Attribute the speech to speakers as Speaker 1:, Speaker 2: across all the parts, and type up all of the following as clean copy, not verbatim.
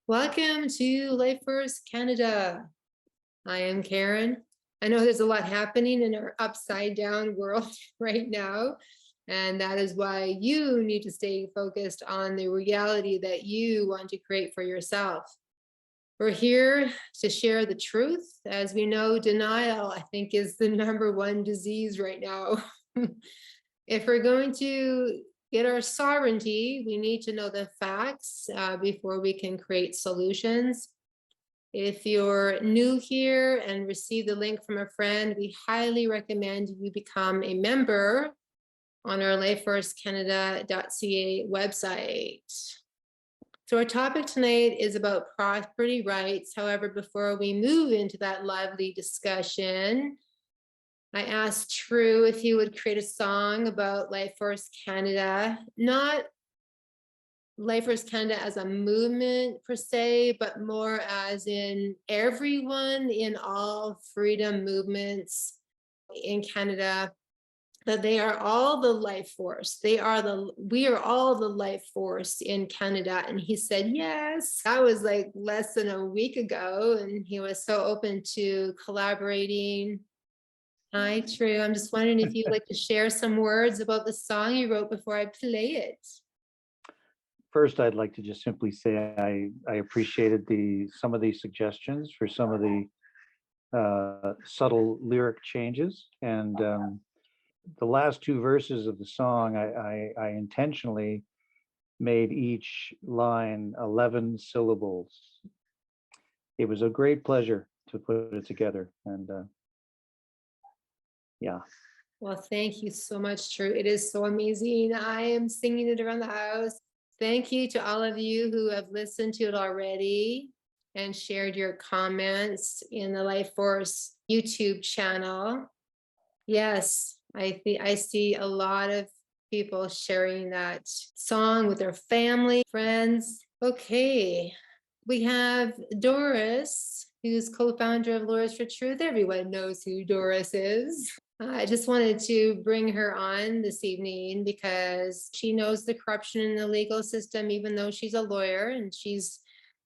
Speaker 1: Welcome to Life First Canada. I am Karen. I know there's a lot happening in our upside down world right now, and that is why you need to stay focused on the reality that you want to create for yourself. We're here to share the truth. As we know, denial, I think, is the #1 disease right now. If we're going to get our sovereignty, we need to know the facts before we can create solutions. If you're new here and received the link from a friend, we highly recommend you become a member on our lifefirstcanada.ca website. So our topic tonight is about property rights. However, before we move into that lively discussion, I asked True if he would create a song about Life First Canada, not Life First Canada as a movement per se, but more as in everyone in all freedom movements in Canada, that they are all the life force. We are all the life force in Canada. And he said, yes. That was like less than a week ago. And he was so open to collaborating. Hi, True. I'm just wondering if you'd like to share some words about the song you wrote before I play it.
Speaker 2: First, I'd like to just simply say I appreciated some of these suggestions for some of the subtle lyric changes, and the last two verses of the song, I intentionally made each line 11 syllables. It was a great pleasure to put it together, and yeah.
Speaker 1: Well, thank you so much, True. It is so amazing. I am singing it around the house. Thank you to all of you who have listened to it already and shared your comments in the Life Force YouTube channel. Yes, I see a lot of people sharing that song with their family, friends. Okay, we have Doris, who's co-founder of Lawyers4Truth. Everyone knows who Doris is. I just wanted to bring her on this evening because she knows the corruption in the legal system, even though she's a lawyer, and she's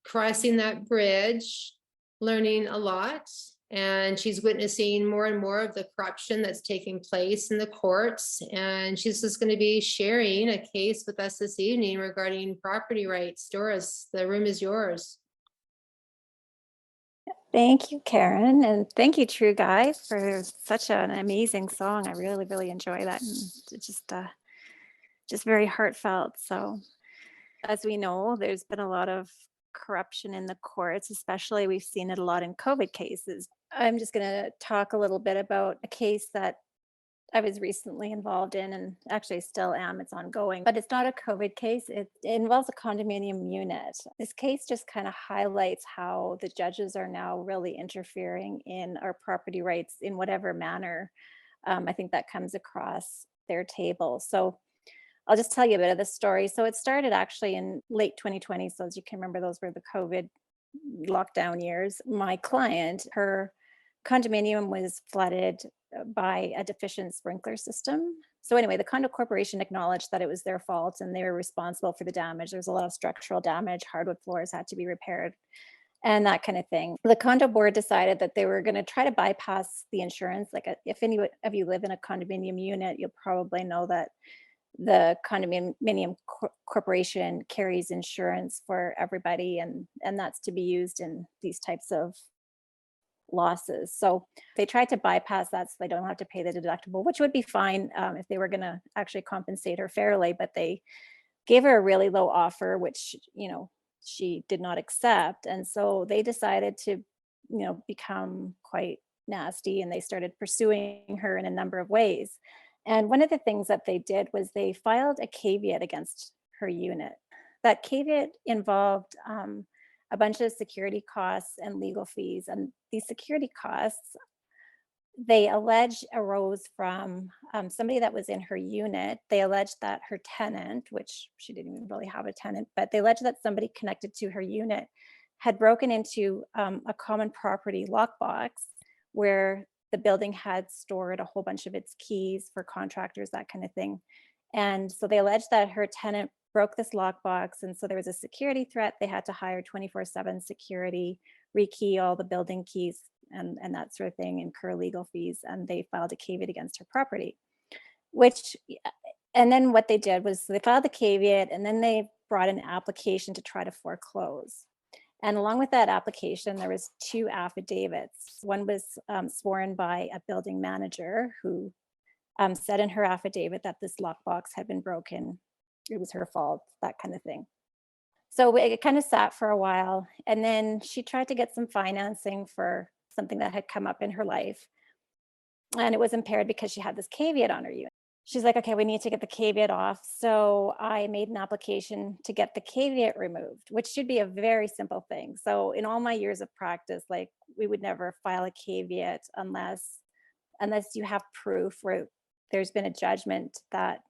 Speaker 1: crossing that bridge, learning a lot. And she's witnessing more and more of the corruption that's taking place in the courts. And she's just going to be sharing a case with us this evening regarding property rights. Doris, the room is yours.
Speaker 3: Thank you, Karen, and thank you, True Guy, for such an amazing song. I really, really enjoy that, and it's just very heartfelt. So, as we know, there's been a lot of corruption in the courts, especially we've seen it a lot in COVID cases. I'm just going to talk a little bit about a case that I was recently involved in, and actually still am. It's ongoing, but it's not a COVID case. It involves a condominium unit. This case just kind of highlights how the judges are now really interfering in our property rights in whatever manner. I think that comes across their table. So I'll just tell you a bit of the story. So it started actually in late 2020. So as you can remember, those were the COVID lockdown years. My client, her condominium was flooded by a deficient sprinkler system. So anyway, the condo corporation acknowledged that it was their fault and they were responsible for the damage. There was a lot of structural damage, hardwood floors had to be repaired and that kind of thing. The condo board decided that they were going to try to bypass the insurance. Like if any of you live in a condominium unit, you'll probably know that the condominium corporation carries insurance for everybody, and that's to be used in these types of losses. So they tried to bypass that so they don't have to pay the deductible, which would be fine if they were going to actually compensate her fairly, but they gave her a really low offer, which, she did not accept. And so they decided to, become quite nasty, and they started pursuing her in a number of ways. And one of the things that they did was they filed a caveat against her unit. That caveat involved a bunch of security costs and legal fees. And these security costs, they allege, arose from somebody that was in her unit. They alleged that her tenant, which she didn't even really have a tenant, but they alleged that somebody connected to her unit had broken into a common property lockbox where the building had stored a whole bunch of its keys for contractors, that kind of thing. And so they alleged that her tenant broke this lockbox. And so there was a security threat. They had to hire 24/7 security, rekey all the building keys and that sort of thing, incur legal fees. And they filed a caveat against her property, which, and then what they did was they filed the caveat and then they brought an application to try to foreclose. And along with that application, there was 2 affidavits. One was sworn by a building manager who said in her affidavit that this lockbox had been broken. It was her fault, that kind of thing. So it kind of sat for a while. And then she tried to get some financing for something that had come up in her life. And it was impaired because she had this caveat on her unit. She's like, okay, we need to get the caveat off. So I made an application to get the caveat removed, which should be a very simple thing. So in all my years of practice, like we would never file a caveat unless you have proof where there's been a judgment that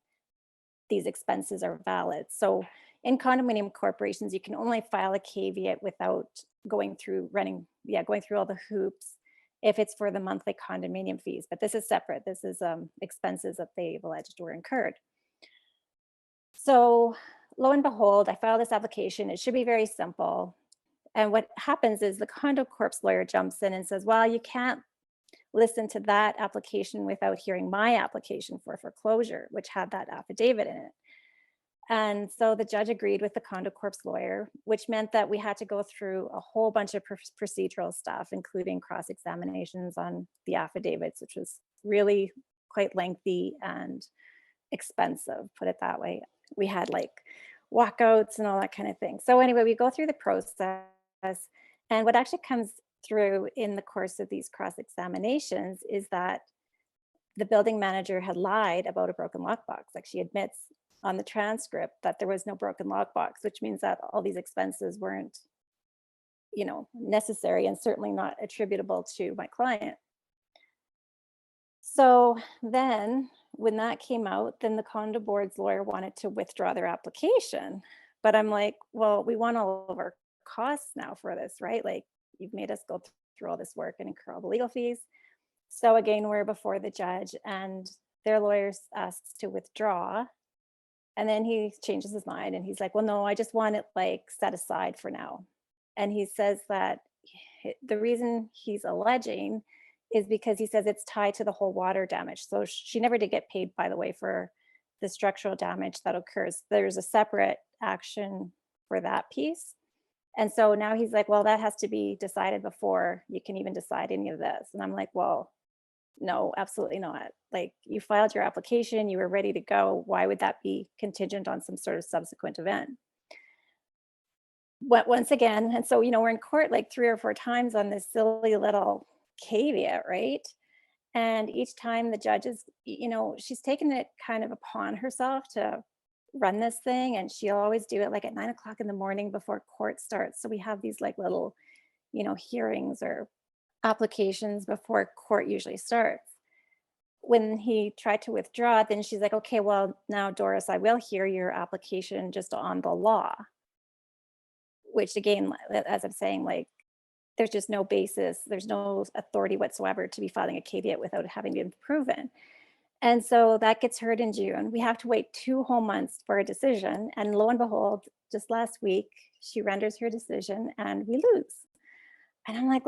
Speaker 3: these expenses are valid. So in condominium corporations, you can only file a caveat without going through all the hoops if it's for the monthly condominium fees. But this is separate. This is expenses that they've alleged were incurred. So lo and behold, I filed this application. It should be very simple. And what happens is the condo corp's lawyer jumps in and says, well, you can't listen to that application without hearing my application for foreclosure, which had that affidavit in it. And so the judge agreed with the condo corp's lawyer, which meant that we had to go through a whole bunch of procedural stuff, including cross-examinations on the affidavits, which was really quite lengthy and expensive, put it that way. We had like walkouts and all that kind of thing. So anyway, we go through the process, and what actually comes through in the course of these cross-examinations is that the building manager had lied about a broken lockbox. Like she admits on the transcript that there was no broken lockbox, which means that all these expenses weren't, necessary and certainly not attributable to my client. So then when that came out, then the condo board's lawyer wanted to withdraw their application. But I'm like, well, we want all of our costs now for this, right? Like you've made us go through all this work and incur all the legal fees. So again, we're before the judge and their lawyers asks to withdraw. And then he changes his mind and he's like, well, no, I just want it like set aside for now. And he says that the reason he's alleging is because he says it's tied to the whole water damage. So she never did get paid, by the way, for the structural damage that occurs. There's a separate action for that piece. And so now he's like, well, that has to be decided before you can even decide any of this. And I'm like, well, no, absolutely not. Like you filed your application, you were ready to go. Why would that be contingent on some sort of subsequent event? But once again, and so, we're in court like 3 or 4 times on this silly little caveat, right? And each time the judge is, she's taken it kind of upon herself to run this thing. And she'll always do it like at 9 o'clock in the morning before court starts. So we have these like little, hearings or applications before court usually starts. When he tried to withdraw, then she's like, okay, well, now Doris, I will hear your application just on the law. Which again, as I'm saying, like, there's just no basis, there's no authority whatsoever to be filing a caveat without having been proven. And so that gets heard in June. We have to wait 2 whole months for a decision. And lo and behold, just last week, she renders her decision and we lose. And I'm like,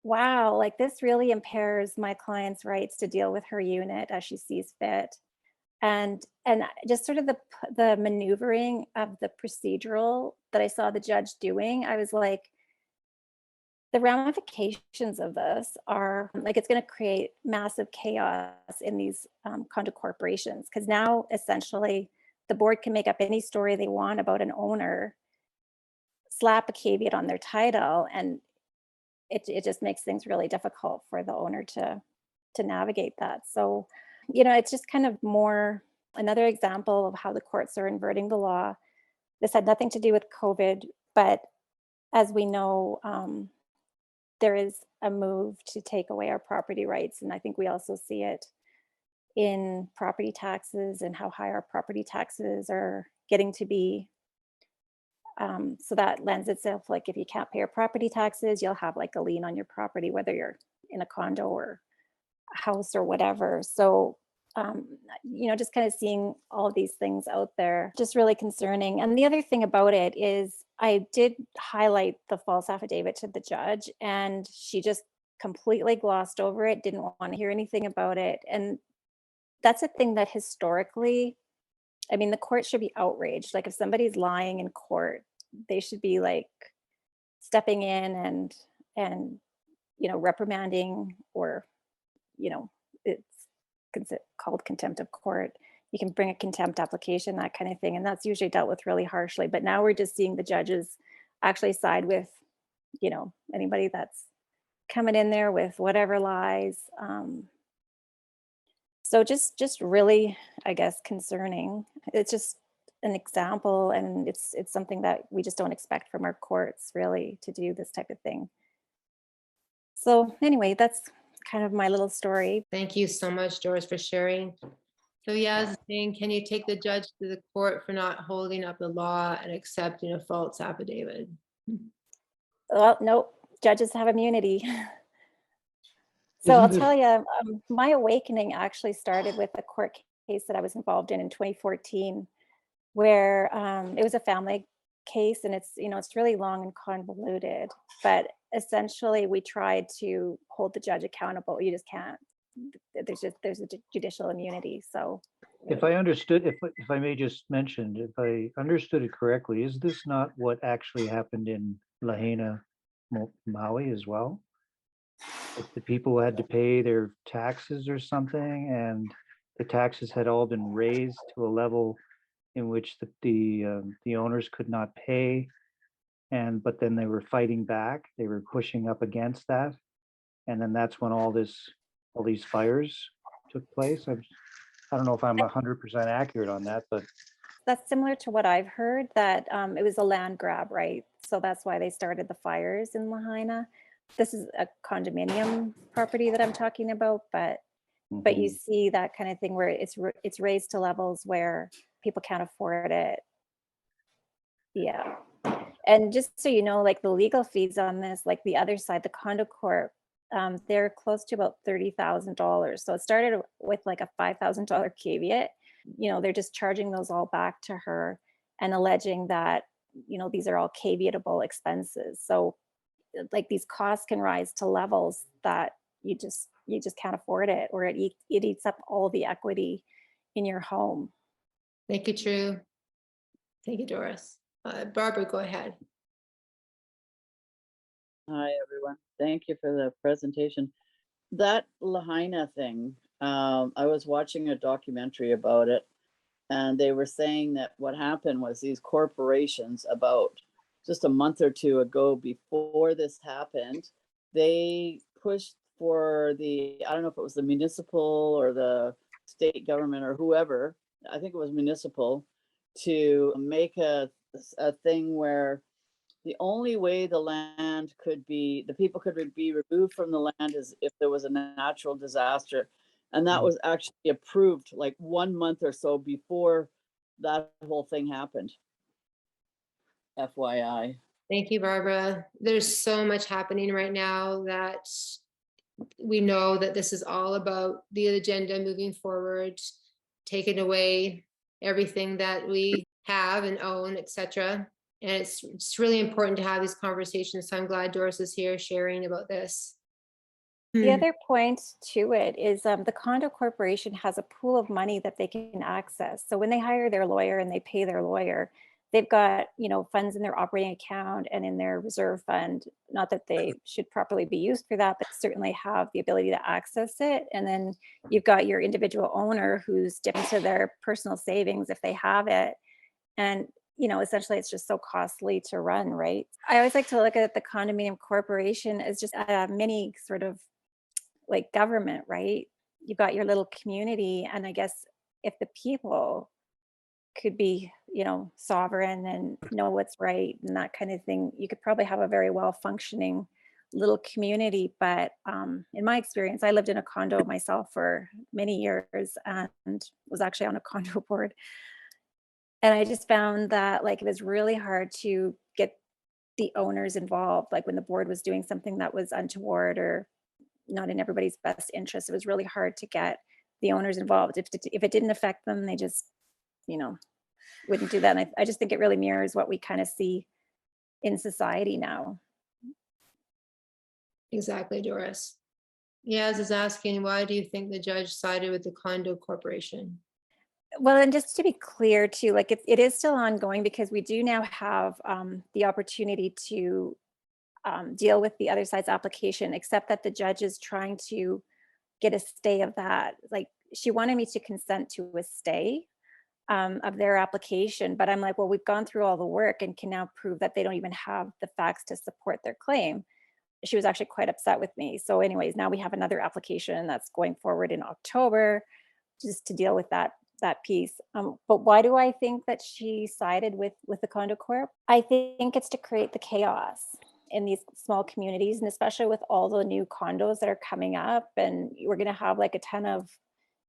Speaker 3: wow, like this really impairs my client's rights to deal with her unit as she sees fit. And just sort of the maneuvering of the procedural that I saw the judge doing, I was like, the ramifications of this are like, it's going to create massive chaos in these condo corporations. Because now essentially the board can make up any story they want about an owner, slap a caveat on their title, and it just makes things really difficult for the owner to navigate that. So, it's just kind of more another example of how the courts are inverting the law. This had nothing to do with COVID, but as we know, there is a move to take away our property rights. And I think we also see it in property taxes and how high our property taxes are getting to be. So that lends itself, like if you can't pay your property taxes, you'll have like a lien on your property, whether you're in a condo or a house or whatever. So just kind of seeing all of these things out there, just really concerning. And the other thing about it is I did highlight the false affidavit to the judge, and she just completely glossed over it, didn't want to hear anything about it. And that's a thing that historically, I mean, the court should be outraged. Like if somebody's lying in court, they should be like stepping in and reprimanding, or it's called contempt of court. You can bring a contempt application, that kind of thing, and that's usually dealt with really harshly. But now we're just seeing the judges actually side with anybody that's coming in there with whatever lies. So just really, I guess, concerning. It's just an example, and it's something that we just don't expect from our courts, really, to do this type of thing. So anyway, that's kind of my little story.
Speaker 1: Thank you so much, Doris, for sharing. So yeah, I was saying, can you take the judge to the court for not holding up the law and accepting a false affidavit?
Speaker 3: Well, nope, judges have immunity. So
Speaker 2: Isn't
Speaker 3: I'll
Speaker 2: this-
Speaker 3: tell you, my awakening actually started with a court case that I was involved in 2014, where it was a family case, and it's really long and convoluted. But essentially, we tried to hold the judge accountable. You just can't. There's a judicial immunity. So
Speaker 2: If I understood, if I may just mention, if I understood it correctly, is this not what actually happened in Lahaina, Maui as well? If the people had to pay their taxes or something, and the taxes had all been raised to a level in which the owners could not pay, but then they were fighting back, they were pushing up against that, and then that's when all these fires took place. I don't know if I'm 100% accurate on that, but
Speaker 3: that's similar to what I've heard, that it was a land grab, right? So that's why they started the fires in Lahaina. This is a condominium property that I'm talking about, but you see that kind of thing where it's raised to levels where people can't afford it. Yeah. And just so you know, like the legal fees on this, like the other side, the condo court, they're close to about $30,000. So it started with like a $5,000 caveat. They're just charging those all back to her and alleging that, these are all caveatable expenses. So like these costs can rise to levels that you just can't afford it, or it eats up all the equity in your home.
Speaker 1: Thank you, True. Thank you, Doris. Barbara, go ahead.
Speaker 4: Hi, everyone. Thank you for the presentation. That Lahaina thing, I was watching a documentary about it, and they were saying that what happened was these corporations, about just a month or two ago before this happened, they pushed for I don't know if it was the municipal or the state government or whoever, I think it was municipal, to make a thing where the only way the people could be removed from the land is if there was a natural disaster. And that was actually approved like 1 month or so before that whole thing happened. FYI.
Speaker 1: Thank you, Barbara. There's so much happening right now that we know that this is all about the agenda moving forward, taking away everything that we have and own, etc. And it's really important to have these conversations. So I'm glad Doris is here sharing about this.
Speaker 3: The other point to it is the condo corporation has a pool of money that they can access. So when they hire their lawyer and they pay their lawyer, they've got funds in their operating account and in their reserve fund. Not that they should properly be used for that, but certainly have the ability to access it. And then you've got your individual owner who's dipped into their personal savings if they have it. And essentially it's just so costly to run, right? I always like to look at the condominium corporation as just a mini sort of like government, right? You've got your little community, and I guess if the people could be, sovereign and know what's right and that kind of thing, you could probably have a very well functioning little community. But in my experience, I lived in a condo myself for many years and was actually on a condo board. And I just found that like it was really hard to get the owners involved. Like when the board was doing something that was untoward or not in everybody's best interest, it was really hard to get the owners involved. If it didn't affect them, they just, wouldn't do that. And I just think it really mirrors what we kind of see in society now.
Speaker 1: Exactly, Doris. Yaz is asking, why do you think the judge sided with the condo corporation?
Speaker 3: Well, and just to be clear too, like it is still ongoing because we do now have the opportunity to deal with the other side's application, except that the judge is trying to get a stay of that. Like she wanted me to consent to a stay of their application, but I'm like, well, we've gone through all the work and can now prove that they don't even have the facts to support their claim. She was actually quite upset with me. So anyways, now we have another application that's going forward in October just to deal with that piece. But why do I think that she sided with the condo corp? I think it's to create the chaos in these small communities, and especially with all the new condos that are coming up, and we're going to have like a ton of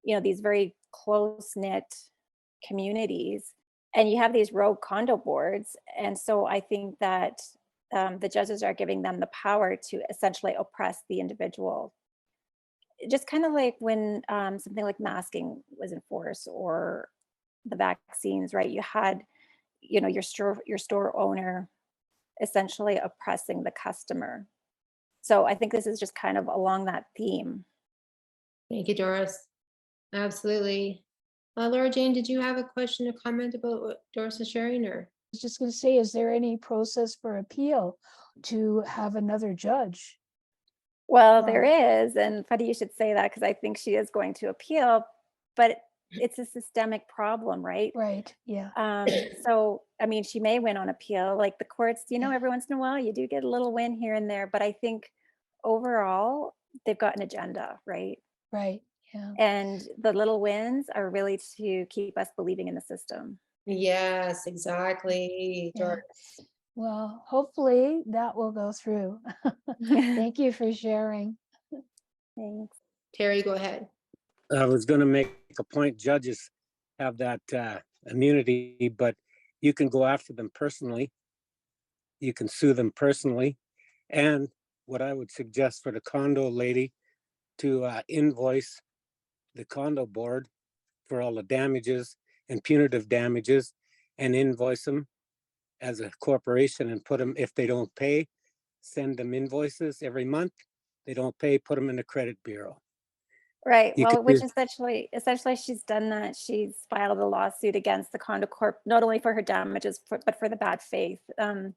Speaker 3: these very close knit communities, and you have these rogue condo boards. And so I think that the judges are giving them the power to essentially oppress the individual, just kind of like when something like masking was enforced or the vaccines, right? You had your store owner essentially oppressing the customer. So I think this is just kind of along that theme.
Speaker 1: Thank you, Doris. Absolutely. Laura Jane, did you have a question or comment about what Doris is sharing, or?
Speaker 5: Was just going to say, is there any process for appeal to have another judge?
Speaker 3: Well, there is, and funny you should say that because I think she is going to appeal, but it's a systemic problem, right?
Speaker 5: Right, yeah.
Speaker 3: So, I mean, she may win on appeal. Like the courts, every once in a while you do get a little win here and there, but I think overall they've got an agenda, right?
Speaker 5: Right, yeah.
Speaker 3: And the little wins are really to keep us believing in the system.
Speaker 1: Yes, exactly,
Speaker 5: Yeah.
Speaker 1: Doris.
Speaker 5: Well, hopefully that will go through. Thank you for sharing.
Speaker 3: Thanks.
Speaker 1: Terry, go ahead.
Speaker 6: I was going to make a point. Judges have that immunity, but you can go after them personally. You can sue them personally. And what I would suggest for the condo lady to invoice the condo board for all the damages and punitive damages, and invoice them as a corporation and put them, if they don't pay, send them invoices every month. They don't pay, put them in the credit bureau.
Speaker 3: Right.
Speaker 6: You
Speaker 3: Well,
Speaker 6: could
Speaker 3: which
Speaker 6: do-
Speaker 3: essentially she's done that. She's filed a lawsuit against the condo corp, not only for her damages, but for the bad faith. Them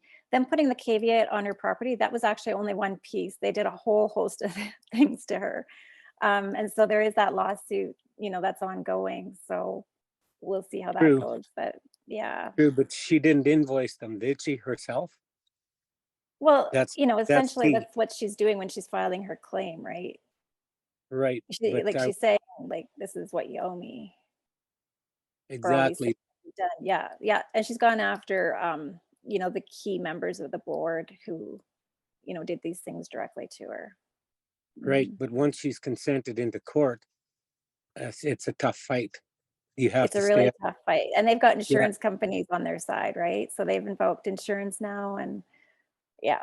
Speaker 3: putting the caveat on her property, that was actually only one piece. They did a whole host of things to her. And so there is that lawsuit, that's ongoing. So we'll see how that
Speaker 6: True.
Speaker 3: goes. But yeah.
Speaker 6: True, but she didn't invoice them, did she, herself?
Speaker 3: Well,
Speaker 6: That's
Speaker 3: essentially
Speaker 6: key.
Speaker 3: that's what she's doing when she's filing her claim, right?
Speaker 6: Right. But
Speaker 3: She's saying, like, this is what you owe me. For all these
Speaker 6: exactly.
Speaker 3: things you've done. Yeah, yeah. And she's gone after the key members of the board who, did these things directly to her.
Speaker 6: Right. But once she's consented into court, it's a tough fight. You have
Speaker 3: It's
Speaker 6: to
Speaker 3: a
Speaker 6: stay
Speaker 3: really
Speaker 6: up.
Speaker 3: tough fight. And they've got insurance companies on their side, right? So they've invoked insurance now, and yeah.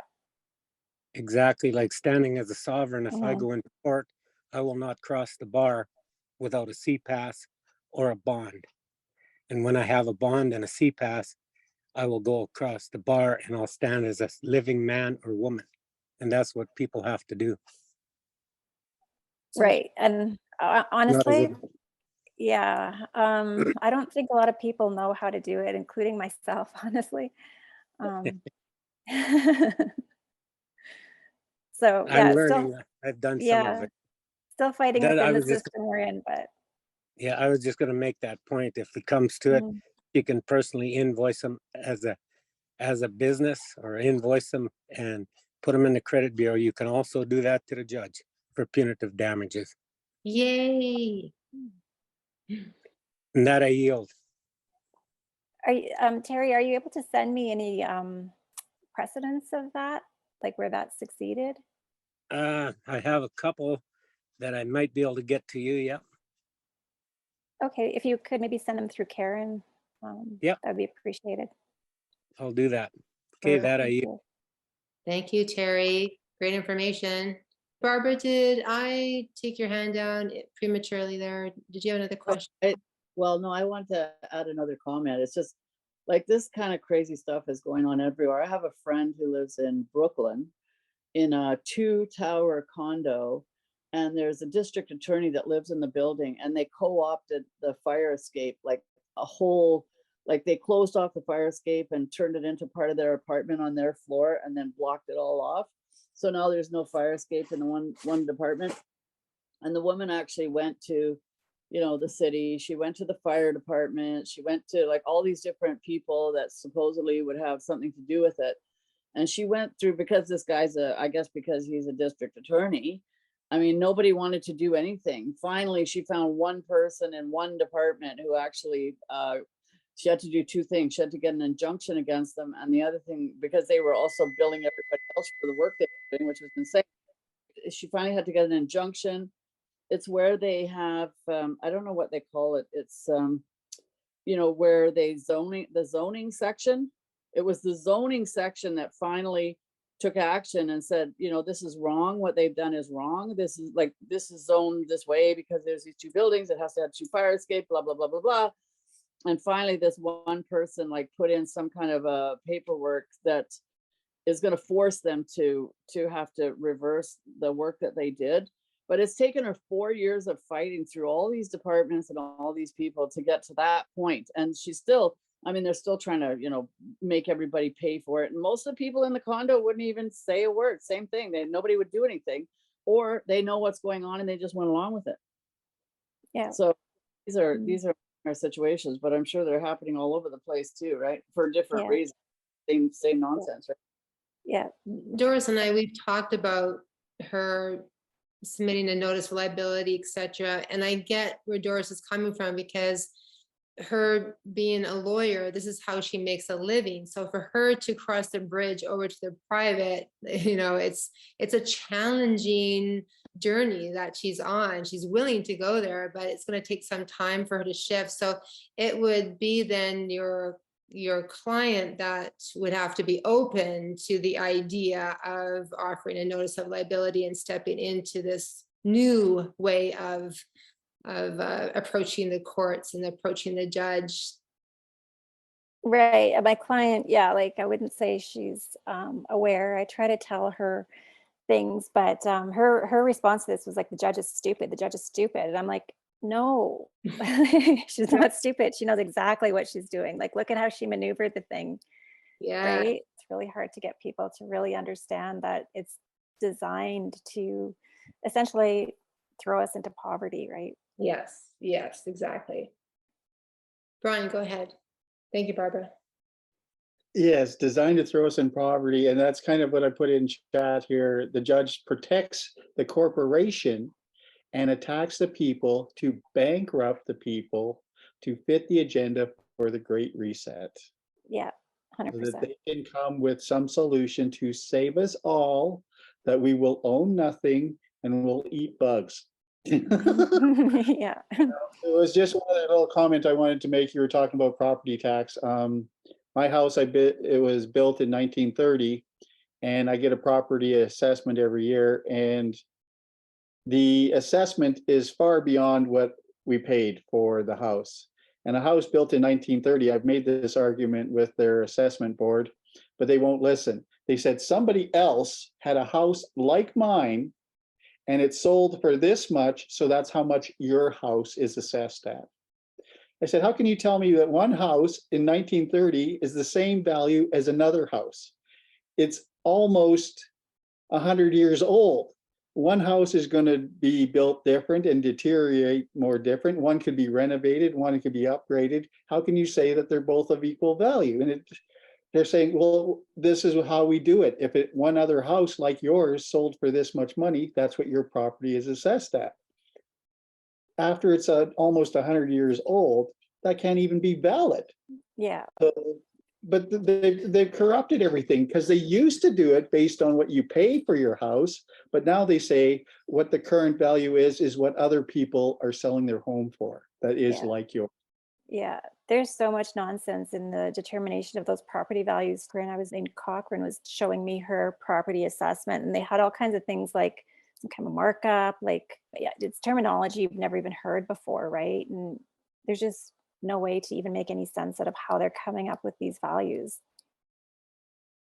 Speaker 6: Exactly, like standing as a sovereign. If I
Speaker 3: Mhm.
Speaker 6: go into court, I will not cross the bar without a C-pass or a bond. And when I have a bond and a C-pass, I will go across the bar and I'll stand as a living man or woman. And that's what people have to do.
Speaker 3: Right. And
Speaker 6: Not as
Speaker 3: honestly,
Speaker 6: a-
Speaker 3: yeah, I don't think a lot of people know how to do it, including myself, honestly. Um, so
Speaker 6: I'm
Speaker 3: yeah,
Speaker 6: learning. I've done some of
Speaker 3: yeah,
Speaker 6: it.
Speaker 3: still fighting
Speaker 6: That I
Speaker 3: within the
Speaker 6: was just,
Speaker 3: system we're in, but
Speaker 6: yeah, I was just going to make that point. If it comes to it,
Speaker 3: mm,
Speaker 6: you can personally invoice them as a business, or invoice them and put them in the credit bureau. You can also do that to the judge for punitive damages.
Speaker 1: Yay.
Speaker 6: And that I yield.
Speaker 3: are you, Terry, are you able to send me any precedents of that, like where that succeeded?
Speaker 6: I have a couple that I might be able to get to you. Yeah.
Speaker 3: Okay, if you could maybe send them through Karen,
Speaker 6: Yep.
Speaker 3: that'd be appreciated.
Speaker 6: I'll do that. Okay, that I
Speaker 3: Thank
Speaker 6: yield.
Speaker 3: you.
Speaker 1: Thank you, Terry. Great information. Barbara, did I take your hand down prematurely there? Did you have another question?
Speaker 4: Well, no, I want to add another comment. It's just like this kind of crazy stuff is going on everywhere. I have a friend who lives in Brooklyn in a 2-tower condo, and there's a district attorney that lives in the building, and they co-opted the fire escape, like a whole, like they closed off the fire escape and turned it into part of their apartment on their floor and then blocked it all off. So now there's no fire escape in the one department. And the woman actually went to, the city, she went to the fire department, she went to like all these different people that supposedly would have something to do with it. And she went through, because this guy's I guess because he's a district attorney, I mean, nobody wanted to do anything. Finally, she found one person in one department who actually, she had to do two things. She had to get an injunction against them. And the other thing, because they were also billing everybody else for the work they were doing, which was insane, she finally had to get an injunction. It's where they have, I don't know what they call it. It's, where they the zoning section. It was the zoning section that finally took action and said, this is wrong. What they've done is wrong. This is zoned this way because there's these two buildings. It has to have 2 fire escape, blah, blah, blah, blah, blah. And finally, this one person like put in some kind of a paperwork that is going to force them to have to reverse the work that they did. But it's taken her 4 years of fighting through all these departments and all these people to get to that point. And she's still, I mean, they're still trying to, make everybody pay for it. And most of the people in the condo wouldn't even say a word. Same thing. Nobody would do anything, or they know what's going on and they just went along with it.
Speaker 3: Yeah.
Speaker 4: So these are our situations, but I'm sure they're happening all over the place too, right? For different reasons. Same nonsense, right?
Speaker 3: Yeah.
Speaker 1: Doris and I, we've talked about her submitting a notice of liability, etc. And I get where Doris is coming from, because her being a lawyer, this is how she makes a living. So for her to cross the bridge over to the private, it's a challenging journey that she's on. She's willing to go there, but it's going to take some time for her to shift. So it would be then your client that would have to be open to the idea of offering a notice of liability and stepping into this new way of approaching the courts and approaching the judge.
Speaker 3: Right. My client, yeah, like I wouldn't say she's aware. I try to tell her things, but her response to this was like, the judge is stupid. The judge is stupid. And I'm like, no, she's not stupid. She knows exactly what she's doing. Like, look at how she maneuvered the thing.
Speaker 1: Yeah.
Speaker 3: Right. It's really hard to get people to really understand that it's designed to essentially throw us into poverty, right?
Speaker 1: Yes, exactly. Brian, go ahead. Thank you, Barbara.
Speaker 7: Yes, designed to throw us in poverty. And that's kind of what I put in chat here. The judge protects the corporation and attacks the people to bankrupt the people to fit the agenda for the Great Reset.
Speaker 3: Yeah, 100%.
Speaker 7: So that they can come with some solution to save us all, that we will own nothing and we'll eat bugs.
Speaker 3: Yeah.
Speaker 7: It was just one little comment I wanted to make. You were talking about property tax. My house, it was built in 1930, and I get a property assessment every year, and the assessment is far beyond what we paid for the house. And a house built in 1930, I've made this argument with their assessment board, but they won't listen. They said somebody else had a house like mine and it sold for this much, so that's how much your house is assessed at. I said, how can you tell me that one house in 1930 is the same value as another house? It's almost 100 years old. One house is going to be built different and deteriorate more different. One could be renovated, one could be upgraded. How can you say that they're both of equal value? And they're saying, well, this is how we do it. If one other house like yours sold for this much money, that's what your property is assessed at. After it's almost 100 years old, that can't even be valid.
Speaker 3: Yeah.
Speaker 7: But they've corrupted everything, because they used to do it based on what you pay for your house, but now they say what the current value is what other people are selling their home for. That is like yours.
Speaker 3: Yeah, there's so much nonsense in the determination of those property values. Corinne, I was in Cochrane was showing me her property assessment, and they had all kinds of things like some kind of markup, like, yeah, it's terminology you've never even heard before, right? And there's just no way to even make any sense out of how they're coming up with these values.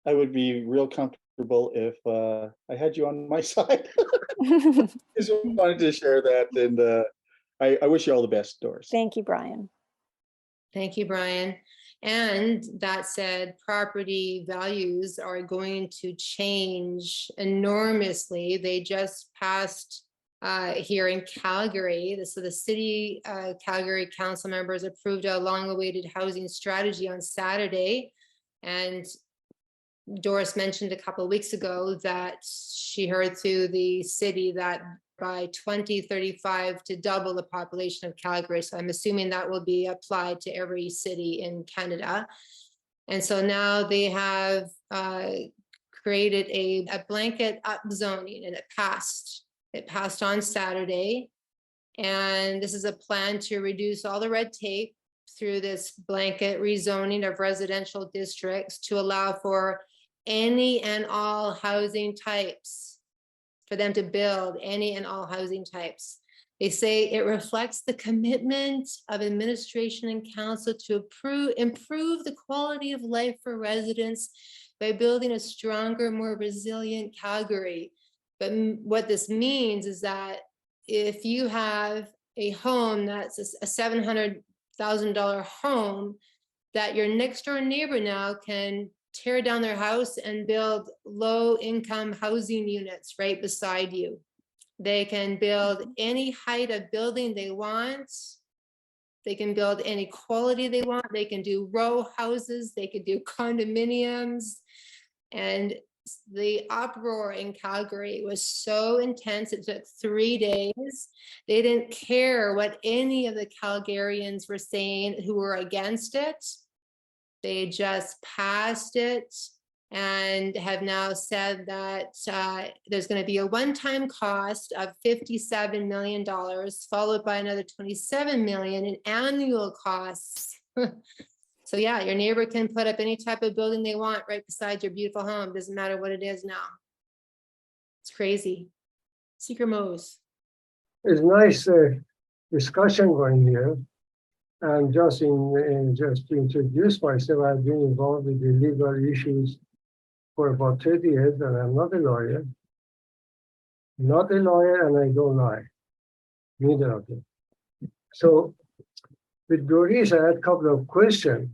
Speaker 7: I would be real comfortable if I had you on my side. Just wanted to share that, and I wish you all the best, Doris.
Speaker 3: Thank you, Brian.
Speaker 1: Thank you, Brian. And that said, property values are going to change enormously. They just passed here in Calgary. So the city Calgary council members approved a long-awaited housing strategy on Saturday. And Doris mentioned a couple of weeks ago that she heard through the city that by 2035 to double the population of Calgary. So I'm assuming that will be applied to every city in Canada. And so now they have created a blanket upzoning, and it passed on Saturday. And this is a plan to reduce all the red tape through this blanket rezoning of residential districts to allow for any and all housing types, for them to build any and all housing types. They say it reflects the commitment of administration and council to improve the quality of life for residents by building a stronger, more resilient Calgary. But what this means is that if you have a home that's a $700,000 home, that your next door neighbor now can tear down their house and build low-income housing units right beside you. They can build any height of building they want. They can build any quality they want. They can do row houses. They can do condominiums. And the uproar in Calgary was so intense. It took 3 days. They didn't care what any of the Calgarians were saying who were against it. They just passed it and have now said that there's going to be a one-time cost of $57 million, followed by another $27 million in annual costs. So yeah, your neighbor can put up any type of building they want right beside your beautiful home. Doesn't matter what it is now. It's crazy. Secret Mo's.
Speaker 8: It's nice discussion going here. And just just to introduce myself, I've been involved with the legal issues for about 30 years, and I'm not a lawyer. Not a lawyer, and I don't lie. Neither of them. So with Doris, I had a couple of questions.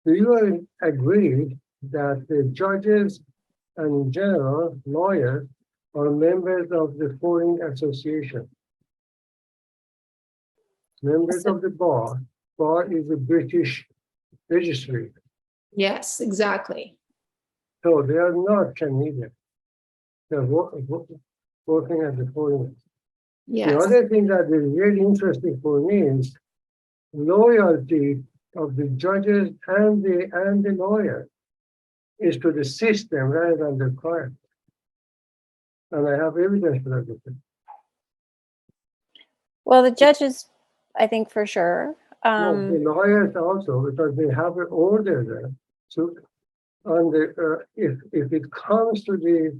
Speaker 8: Do you agree that the judges and in general lawyers are members of the Foreign Association? Members of the bar. Bar is a British registry.
Speaker 1: Yes, exactly.
Speaker 8: So they are not Canadian. They're working at the foreign. The
Speaker 1: Yes.
Speaker 8: other thing that is really interesting for me is loyalty of the judges and the lawyer is to the system rather than the client. And I have evidence for that.
Speaker 3: Well, the judges, I think for sure.
Speaker 8: No, the lawyers also, because they have an order there. So, on the if it comes to the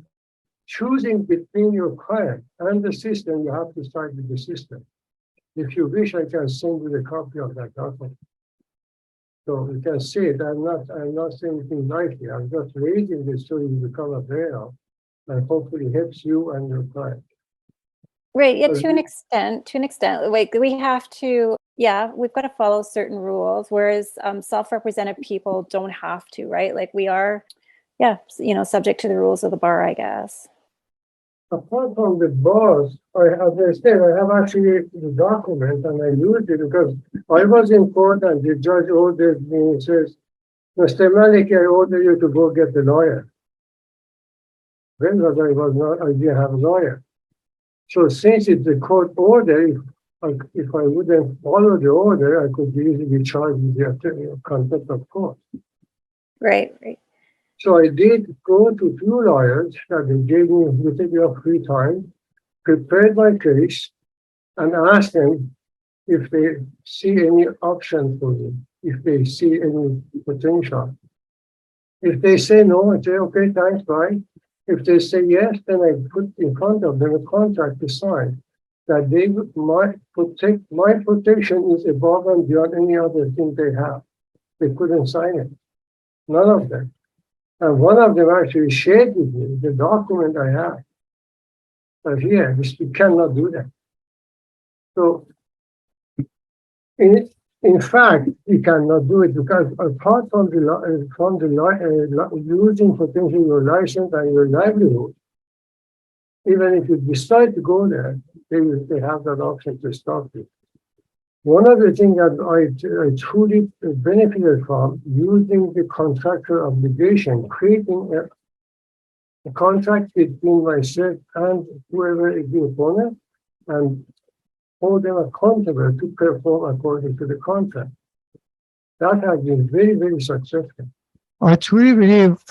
Speaker 8: choosing between your client and the system, you have to side with the system. If you wish, I can send you a copy of that document. So you can see it. I'm not saying anything lightly. I'm just raising this so you become aware of, and hopefully helps you and your client.
Speaker 3: Right. Yeah.
Speaker 8: So
Speaker 3: To an extent, like we have to, yeah, we've got to follow certain rules, whereas self-represented people don't have to, right? Like we are, yeah, subject to the rules of the bar, I guess.
Speaker 8: Apart from the bars, as I said, I have actually the document and I used it because I was in court and the judge ordered me, he says, Mr. Malik, I order you to go get the lawyer. Well, because I didn't have a lawyer. So since it's a court order, if I wouldn't follow the order, I could easily be charged with the contempt of court.
Speaker 3: Right.
Speaker 8: So I did go to two lawyers that they gave me a little bit of free time, prepared my case, and asked them if they see any option for me, if they see any potential. If they say no, I say, okay, thanks, bye. If they say yes, then I put in front of them a contract to sign that they might protect, my protection is above and beyond any other thing they have. They couldn't sign it. None of them. And one of them actually shared with me the document I have. But here, you cannot do that. So, in fact, you cannot do it because apart from using potentially your license and your livelihood, even if you decide to go there, they have that option to stop you. One of the things that I truly benefited from using the contractual obligation, creating a contract between myself and whoever is the opponent, and hold them accountable to perform according to the contract. That has been very, very successful. I truly believe,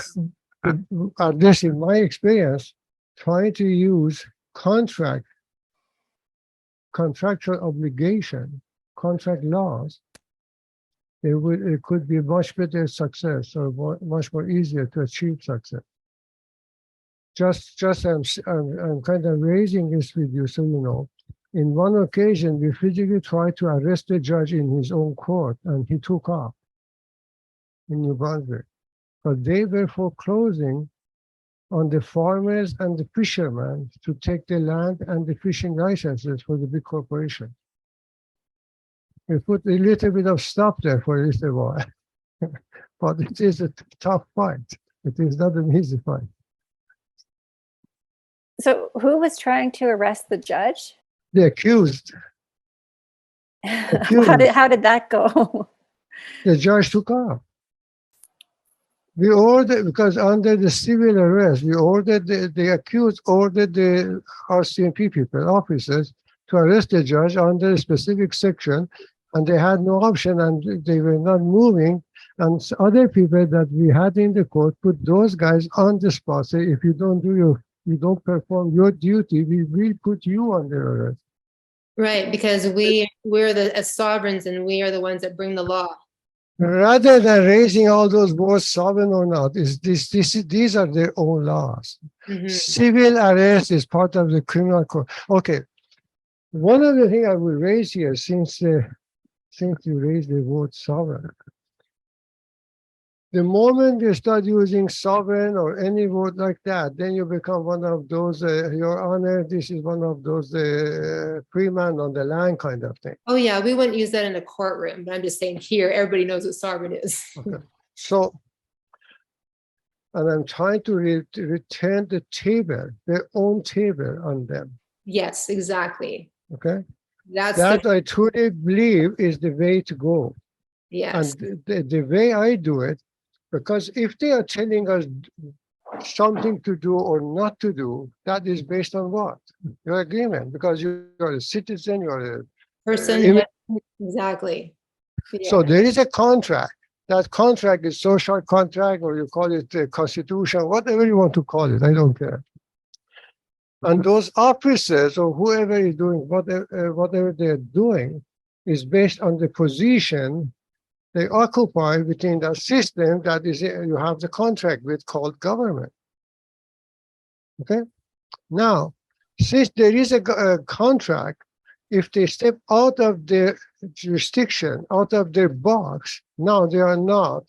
Speaker 8: at least in my experience, trying to use contractual obligation, contract laws, it could be much better success or much more easier to achieve success. I'm kind of raising this with you so you know. In one occasion, we physically tried to arrest the judge in his own court, and he took off in New Brunswick. But they were foreclosing on the farmers and the fishermen to take the land and the fishing licenses for the big corporation. We put a little bit of stop there for a little while, but it is a tough fight. It is not an easy fight.
Speaker 3: So who was trying to arrest the judge?
Speaker 8: The accused.
Speaker 3: How did that go?
Speaker 8: The judge took off. We ordered, because under the civil arrest, we ordered the accused ordered the RCMP people, officers, to arrest the judge under a specific section, and they had no option, and they were not moving. And other people that we had in the court put those guys on the spot. Say, if you don't perform your duty, we will put you under arrest.
Speaker 1: Right, because we're the sovereigns and we are the ones that bring the law.
Speaker 8: Rather than raising all those words, sovereign or not, these are their own laws.
Speaker 1: Mm-hmm.
Speaker 8: Civil arrest is part of the criminal code. Okay, one of the things I will raise here, since you raised the word sovereign, the moment you start using sovereign or any word like that, then you become one of those, Your Honor, this is one of those free man on the land kind of thing.
Speaker 1: Oh yeah, we wouldn't use that in a courtroom, but I'm just saying here, everybody knows what sovereign is.
Speaker 8: Okay. So, and I'm trying to return the table, their own table on them.
Speaker 1: Yes, exactly.
Speaker 8: Okay.
Speaker 1: That's
Speaker 8: I truly believe is the way to go.
Speaker 1: yes.
Speaker 8: And the way I do it, because if they are telling us something to do or not to do, that is based on what? Your agreement, because you are a citizen, you are a
Speaker 1: Person, exactly. Yeah.
Speaker 8: So there is a contract. That contract is social contract, or you call it the constitution, whatever you want to call it, I don't care. And those officers or whoever is doing whatever they're doing is based on the position they occupy within that system that is you have the contract with called government. Okay. Now, since there is a contract, if they step out of their jurisdiction, out of their box, now they are not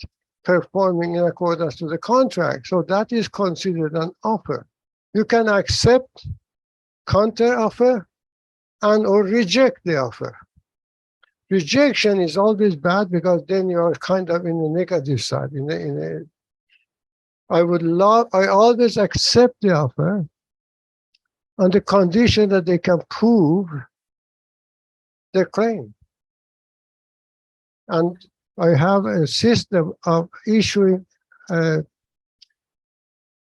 Speaker 8: performing in accordance to the contract. So that is considered an offer. You can accept counter offer and or reject the offer. Rejection is always bad because then you are kind of in the negative side. I always accept the offer on the condition that they can prove their claim. And I have a system of issuing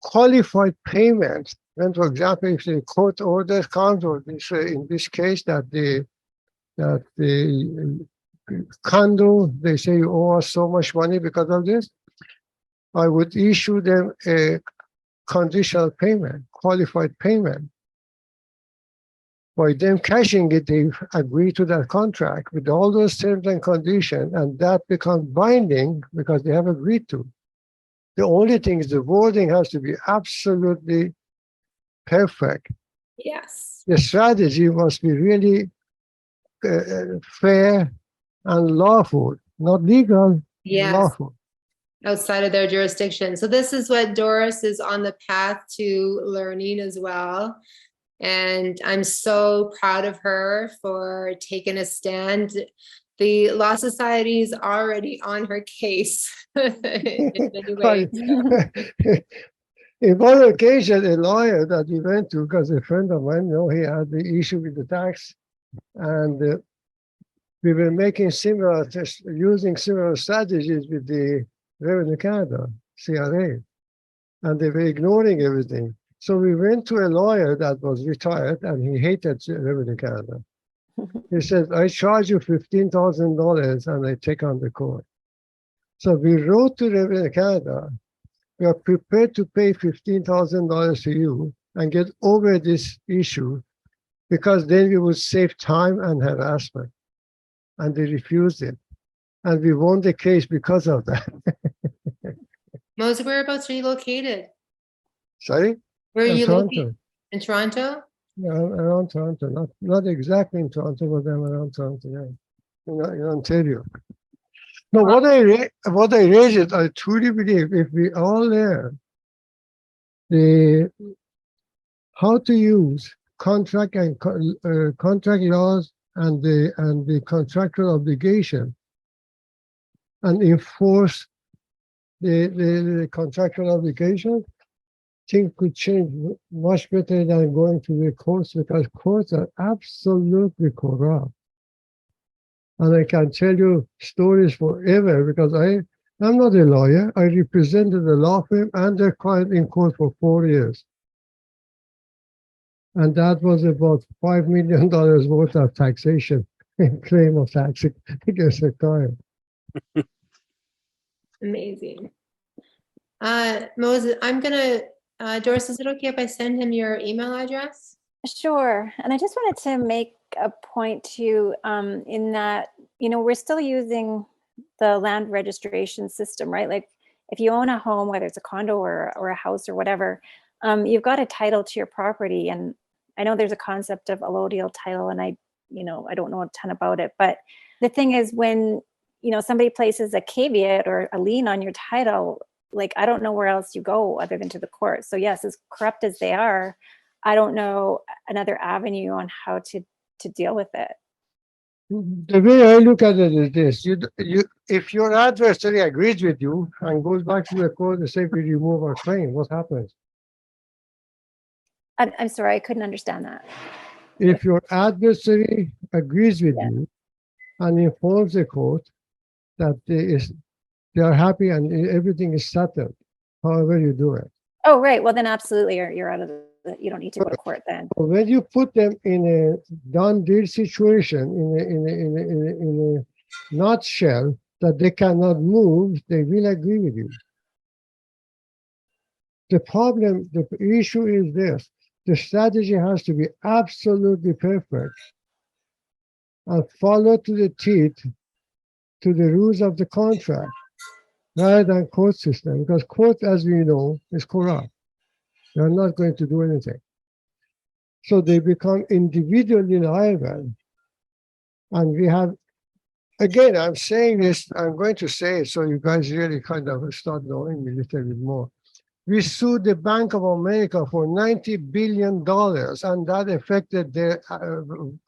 Speaker 8: qualified payment. When, for example, if the court order comes, or in this case that the condo, they say you owe us so much money because of this, I would issue them a conditional payment, qualified payment. By them cashing it, they agree to that contract with all those terms and conditions, and that becomes binding because they have agreed to. The only thing is the wording has to be absolutely perfect.
Speaker 1: Yes.
Speaker 8: The strategy must be really fair and lawful, not legal,
Speaker 1: Yes.
Speaker 8: lawful.
Speaker 1: Outside of their jurisdiction. So this is what Doris is on the path to learning as well. And I'm so proud of her for taking a stand. The Law Society is already on her case in many ways.
Speaker 8: In one occasion, a lawyer that we went to, because a friend of mine, he had the issue with the tax, and we were making using similar strategies with the Revenue Canada, CRA, and they were ignoring everything. So we went to a lawyer that was retired, and he hated Revenue Canada. He said, I charge you $15,000 and I take on the court. So we wrote to Revenue Canada, we are prepared to pay $15,000 to you and get over this issue, because then we would save time and harassment. And they refused it. And we won the case because of that.
Speaker 1: Moses, whereabouts are you located?
Speaker 8: Sorry?
Speaker 1: Where are you
Speaker 8: Toronto.
Speaker 1: located? In Toronto?
Speaker 8: Yeah, around Toronto. Not exactly in Toronto, but I'm around Toronto, yeah. In Ontario. No, what I raised is, I truly believe if we all learn how to use contract and contract laws and the contractual obligation and enforce the contractual obligation, things could change much better than going to the courts, because courts are absolutely corrupt. And I can tell you stories forever, because I'm not a lawyer. I represented a law firm and their client in court for 4 years. And that was about $5 million worth of taxation and claim of tax against the client.
Speaker 1: Amazing. Moses, I'm gonna, Doris, is it okay if I send him your email address?
Speaker 3: Sure. And I just wanted to make a point too, in that, we're still using the land registration system, right? Like if you own a home, whether it's a condo or a house or whatever, you've got a title to your property. And I know there's a concept of allodial title, and I don't know a ton about it, but the thing is, when, somebody places a caveat or a lien on your title, like, I don't know where else you go other than to the court. So yes, as corrupt as they are, I don't know another avenue on how to deal with it.
Speaker 8: The way I look at it is this: if your adversary agrees with you and goes back to the court and say, we remove our claim, what happens?
Speaker 3: I'm sorry, I couldn't understand that.
Speaker 8: If your adversary agrees with
Speaker 3: Yeah.
Speaker 8: you and informs the court that they are happy and everything is settled, however you do it.
Speaker 3: Oh, right. Well, then absolutely, you're out of you don't need to go to court then.
Speaker 8: When you put them in a done deal situation, in a nutshell, that they cannot move, they will agree with you. The issue is this: the strategy has to be absolutely perfect and follow to the teeth to the rules of the contract, rather than court system, because court, as we know, is corrupt. They're not going to do anything. So they become individually liable. And we have, again, I'm saying this, I'm going to say it so you guys really kind of start knowing me a little bit more. We sued the Bank of America for $90 billion, and that affected the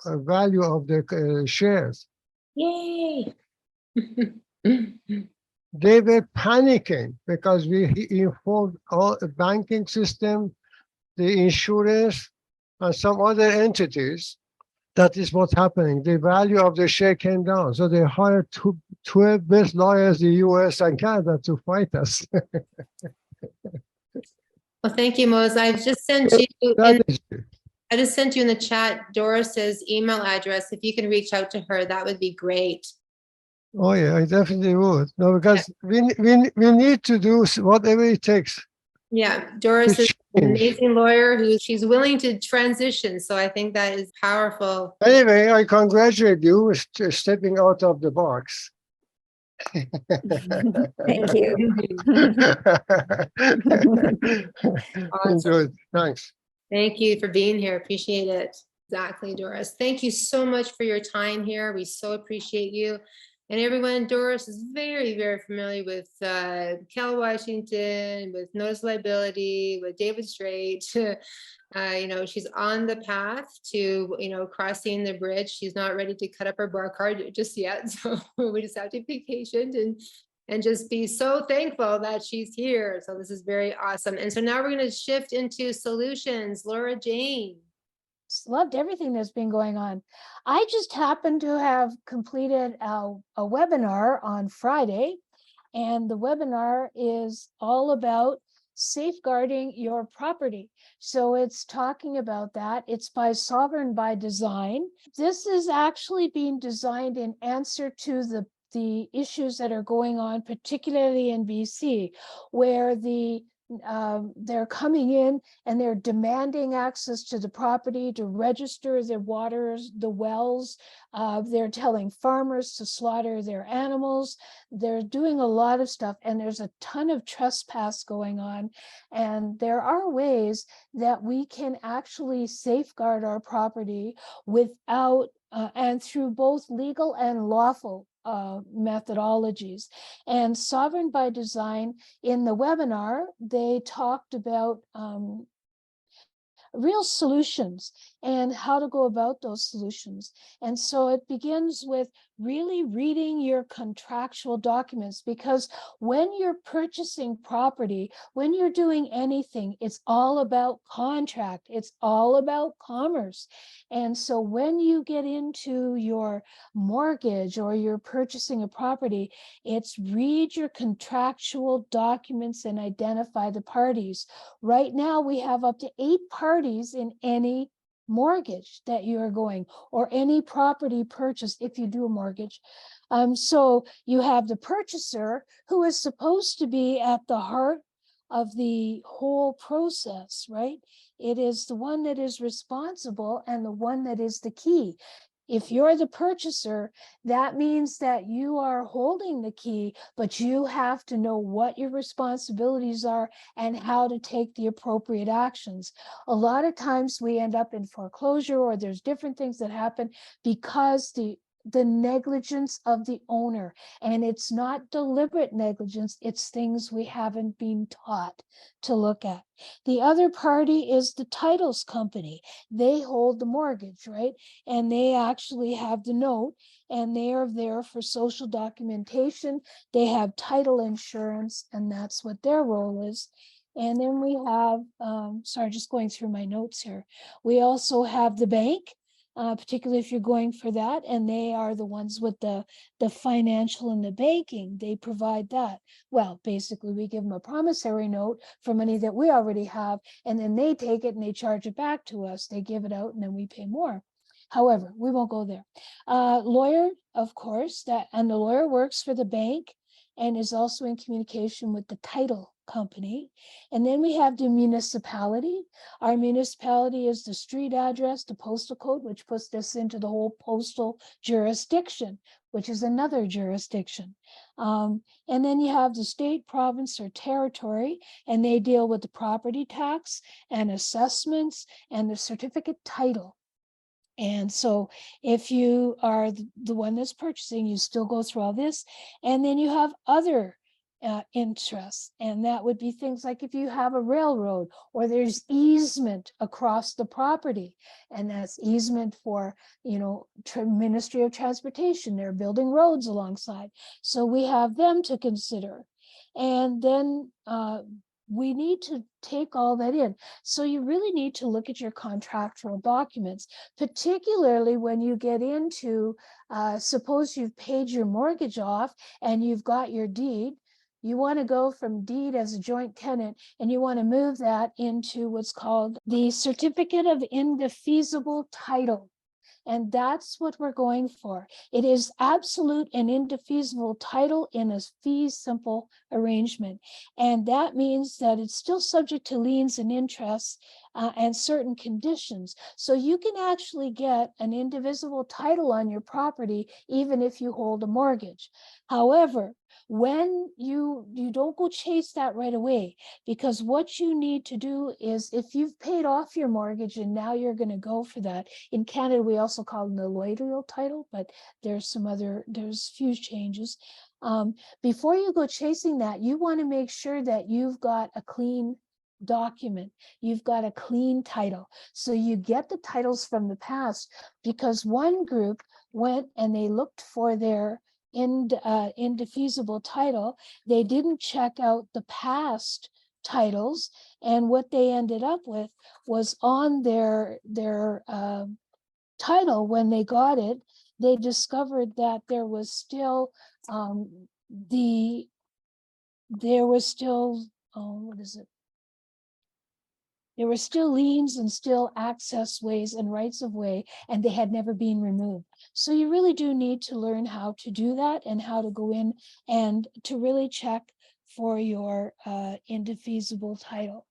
Speaker 8: value of their shares.
Speaker 1: Yay.
Speaker 8: They were panicking because we informed all the banking system, the insurance, and some other entities. That is what's happening. The value of the share came down. So they hired 12 best lawyers in the US and Canada to fight us.
Speaker 1: Well, thank you, Moses. I've just sent you, I just sent you in the chat Doris's email address. If you can reach out to her, that would be great.
Speaker 8: Oh yeah, I definitely would. No, because we need to do whatever it takes.
Speaker 1: Yeah, Doris is an amazing lawyer who she's willing to transition. So I think that is powerful.
Speaker 8: Anyway, I congratulate you with stepping out of the box.
Speaker 3: Thank you.
Speaker 1: Awesome.
Speaker 8: Good. Thanks.
Speaker 1: Thank you for being here. Appreciate it. Exactly, Doris. Thank you so much for your time here. We so appreciate you. And everyone, Doris is very, very familiar with Cal Washington, with notice liability, with David Strait. She's on the path to, crossing the bridge. She's not ready to cut up her bar card just yet. So we just have to be patient and just be so thankful that she's here. So this is very awesome. And so now we're going to shift into solutions. Laura Jane.
Speaker 5: Loved everything that's been going on. I just happened to have completed a webinar on Friday, and the webinar is all about safeguarding your property. So it's talking about that. It's by Sovereign by Design. This is actually being designed in answer to the issues that are going on, particularly in BC, where they're coming in and they're demanding access to the property to register their waters, the wells. They're telling farmers to slaughter their animals. They're doing a lot of stuff, and there's a ton of trespass going on. And there are ways that we can actually safeguard our property without and through both legal and lawful methodologies. And Sovereign by Design, in the webinar, they talked about real solutions and how to go about those solutions. And so it begins with really reading your contractual documents, because when you're purchasing property, when you're doing anything, it's all about contract. It's all about commerce. And so when you get into your mortgage or you're purchasing a property, it's read your contractual documents and identify the parties. Right now, we have up to 8 parties in any mortgage that you are going, or any property purchase if you do a mortgage. So you have the purchaser, who is supposed to be at the heart of the whole process, right? It is the one that is responsible and the one that is the key. If you're the purchaser, that means that you are holding the key, but you have to know what your responsibilities are and how to take the appropriate actions. A lot of times we end up in foreclosure, or there's different things that happen because the negligence of the owner. And it's not deliberate negligence, it's things we haven't been taught to look at. The other party is the titles company. They hold the mortgage, right? And they actually have the note, and they are there for social documentation. They have title insurance, and that's what their role is. And then we have, sorry, just going through my notes here. We also have the bank, particularly if you're going for that, and they are the ones with the financial and the banking. They provide that. Well, basically, we give them a promissory note for money that we already have, and then they take it and they charge it back to us. They give it out, and then we pay more. However, we won't go there. Lawyer, of course, and the lawyer works for the bank and is also in communication with the title company. And then we have the municipality. Our municipality is the street address, the postal code, which puts us into the whole postal jurisdiction, which is another jurisdiction. And then you have the state, province, or territory, and they deal with the property tax and assessments and the certificate title. And so if you are the one that's purchasing, you still go through all this. And then you have other interests, and that would be things like if you have a railroad, or there's easement across the property, and that's easement for, Ministry of Transportation. They're building roads alongside. So we have them to consider. And then we need to take all that in. So you really need to look at your contractual documents, particularly when you get into, suppose you've paid your mortgage off and you've got your deed. You want to go from deed as a joint tenant, and you want to move that into what's called the certificate of indefeasible title. And that's what we're going for. It is absolute and indefeasible title in a fee simple arrangement. And that means that it's still subject to liens and interests and certain conditions. So you can actually get an indivisible title on your property, even if you hold a mortgage. However, when you don't go chase that right away, because what you need to do is, if you've paid off your mortgage and now you're going to go for that, in Canada we also call them the allodial title, but there's few changes. Before you go chasing that, you want to make sure that you've got a clean document, you've got a clean title. So you get the titles from the past, because one group went and they looked for their indefeasible title. They didn't check out the past titles, and what they ended up with was on their title when they got it, they discovered that there was still what is it? There were still liens and still access ways and rights of way, and they had never been removed. So you really do need to learn how to do that and how to go in and to really check for your indefeasible title.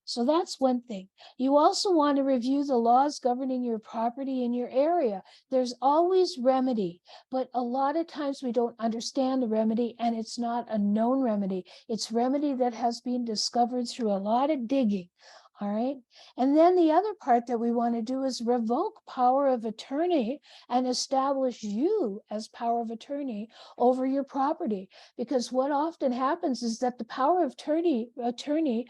Speaker 5: So that's one thing. You also want to review the laws governing your property in your area. There's always remedy, but a lot of times we don't understand the remedy, and it's not a known remedy. It's remedy that has been discovered through a lot of digging. All right. And then the other part that we want to do is revoke power of attorney and establish you as power of attorney over your property. Because what often happens is that the power of attorney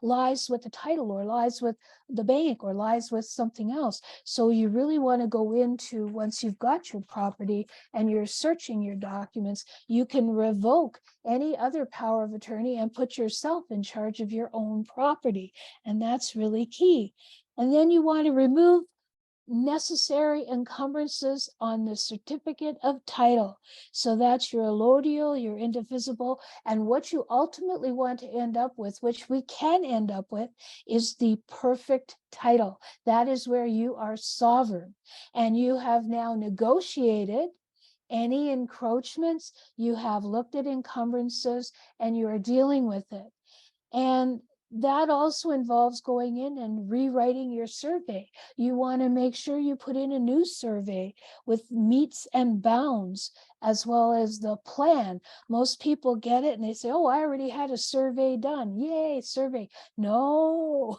Speaker 5: lies with the title, or lies with the bank, or lies with something else. So you really want to go into, once you've got your property and you're searching your documents, you can revoke any other power of attorney and put yourself in charge of your own property. And that's really key. And then you want to remove necessary encumbrances on the certificate of title. So that's your allodial, your indivisible, and what you ultimately want to end up with, which we can end up with, is the perfect title. That is where you are sovereign, and you have now negotiated any encroachments, you have looked at encumbrances, and you are dealing with it. And that also involves going in and rewriting your survey. You want to make sure you put in a new survey with meets and bounds, as well as the plan. Most people get it and they say, oh, I already had a survey done. Yay, survey. No,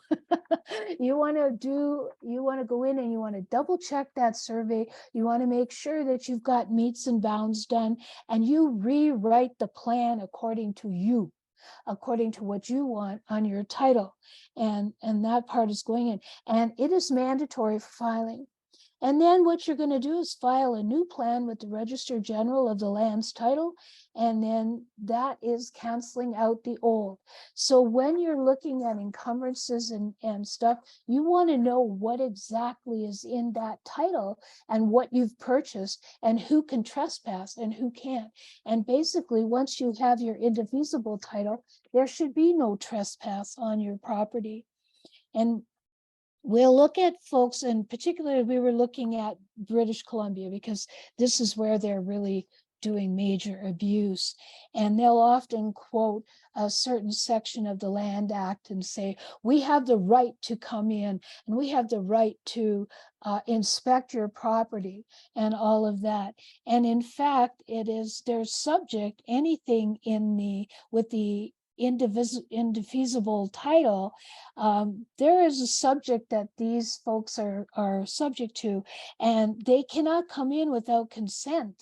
Speaker 5: you want to go in and you want to double check that survey. You want to make sure that you've got meets and bounds done, and you rewrite the plan according to you, according to what you want on your title. And that part is going in, and it is mandatory for filing. And then what you're going to do is file a new plan with the Register General of the land's title, and then that is canceling out the old. So when you're looking at encumbrances and stuff, you want to know what exactly is in that title and what you've purchased and who can trespass and who can't. And basically, once you have your indivisible title, there should be no trespass on your property. And we'll look at folks, and particularly we were looking at British Columbia, because this is where they're really doing major abuse. And they'll often quote a certain section of the Land Act and say, we have the right to come in and we have the right to inspect your property and all of that. And in fact, they're subject, anything with the indefeasible title, there is a subject that these folks are subject to, and they cannot come in without consent.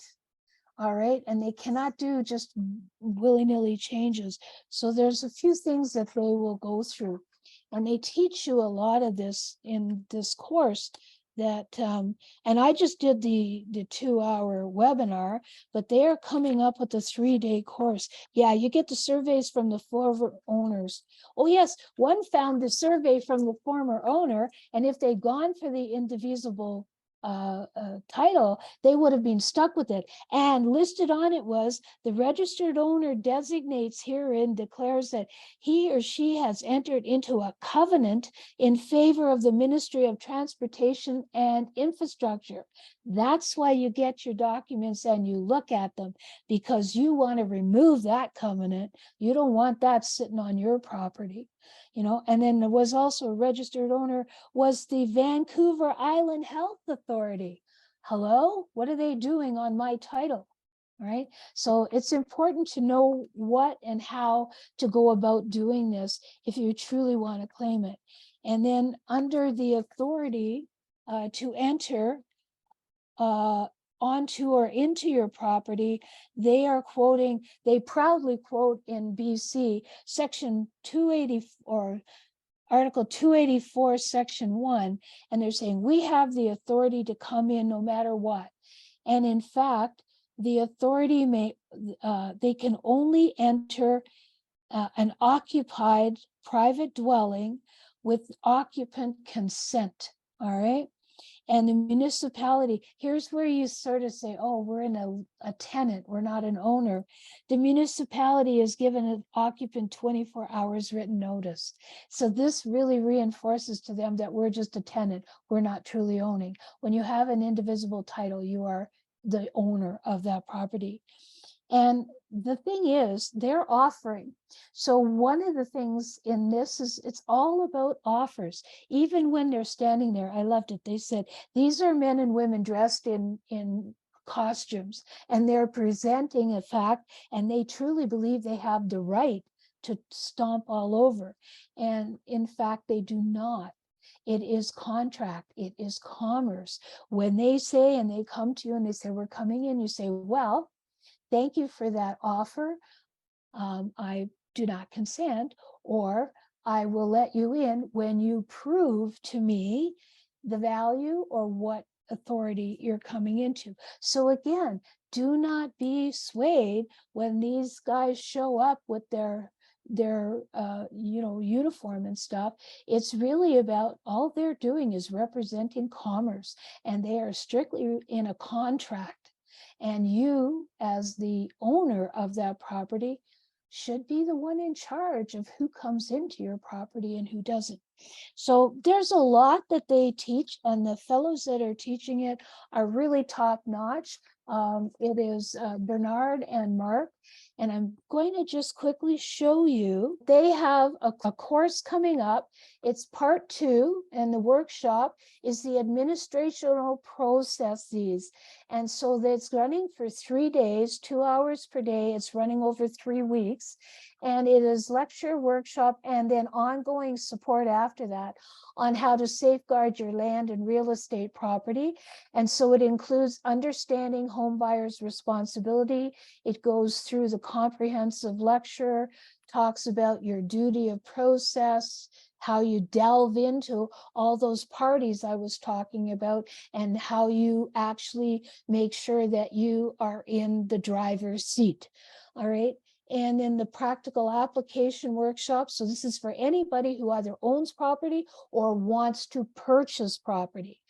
Speaker 5: All right, and they cannot do just willy-nilly changes. So there's a few things that they will go through, and they teach you a lot of this in this course. That and I just did the 2-hour webinar, but they are coming up with a 3-day course. Yeah, you get the surveys from the former owners. Oh yes, one found the survey from the former owner, and if they'd gone for the indivisible title, they would have been stuck with it. And listed on it was, the registered owner designates herein declares that he or she has entered into a covenant in favor of the Ministry of Transportation and Infrastructure. That's why you get your documents and you look at them, because you want to remove that covenant. You don't want that sitting on your property. And then there was also a registered owner was the Vancouver Island Health Authority. Hello, what are they doing on my title? All right. So it's important to know what and how to go about doing this if you truly want to claim it. And then under the authority to enter onto or into your property, they proudly quote in BC section 280 or Article 284, section 1, and they're saying we have the authority to come in no matter what. And in fact, the authority they can only enter an occupied private dwelling with occupant consent. All right. And the municipality, here's where you sort of say, oh, we're in a tenant, we're not an owner. The municipality is given an occupant 24 hours written notice. So this really reinforces to them that we're just a tenant, we're not truly owning. When you have an indivisible title, you are the owner of that property. And the thing is, they're offering. So one of the things in this is it's all about offers. Even when they're standing there, I loved it. They said, these are men and women dressed in costumes, and they're presenting a fact, and they truly believe they have the right to stomp all over. And in fact, they do not. It is contract, it is commerce. When they say, and they come to you and they say, we're coming in, you say, well, thank you for that offer. I do not consent, or I will let you in when you prove to me the value or what authority you're coming into. So again, do not be swayed when these guys show up with their uniform and stuff. It's really about, all they're doing is representing commerce, and they are strictly in a contract. And you, as the owner of that property, should be the one in charge of who comes into your property and who doesn't. So there's a lot that they teach, and the fellows that are teaching it are really top notch. It is Bernard and Mark, and I'm going to just quickly show you. They have a course coming up. It's part 2, and the workshop is the administrational processes. And so that's running for 3 days, 2 hours per day. It's running over 3 weeks. And it is lecture, workshop, and then ongoing support after that on how to safeguard your land and real estate property. And so it includes understanding home buyers' responsibility. It goes through the comprehensive lecture, talks about your duty of process, how you delve into all those parties I was talking about, and how you actually make sure that you are in the driver's seat. All right. And then the practical application workshop. So this is for anybody who either owns property or wants to purchase property.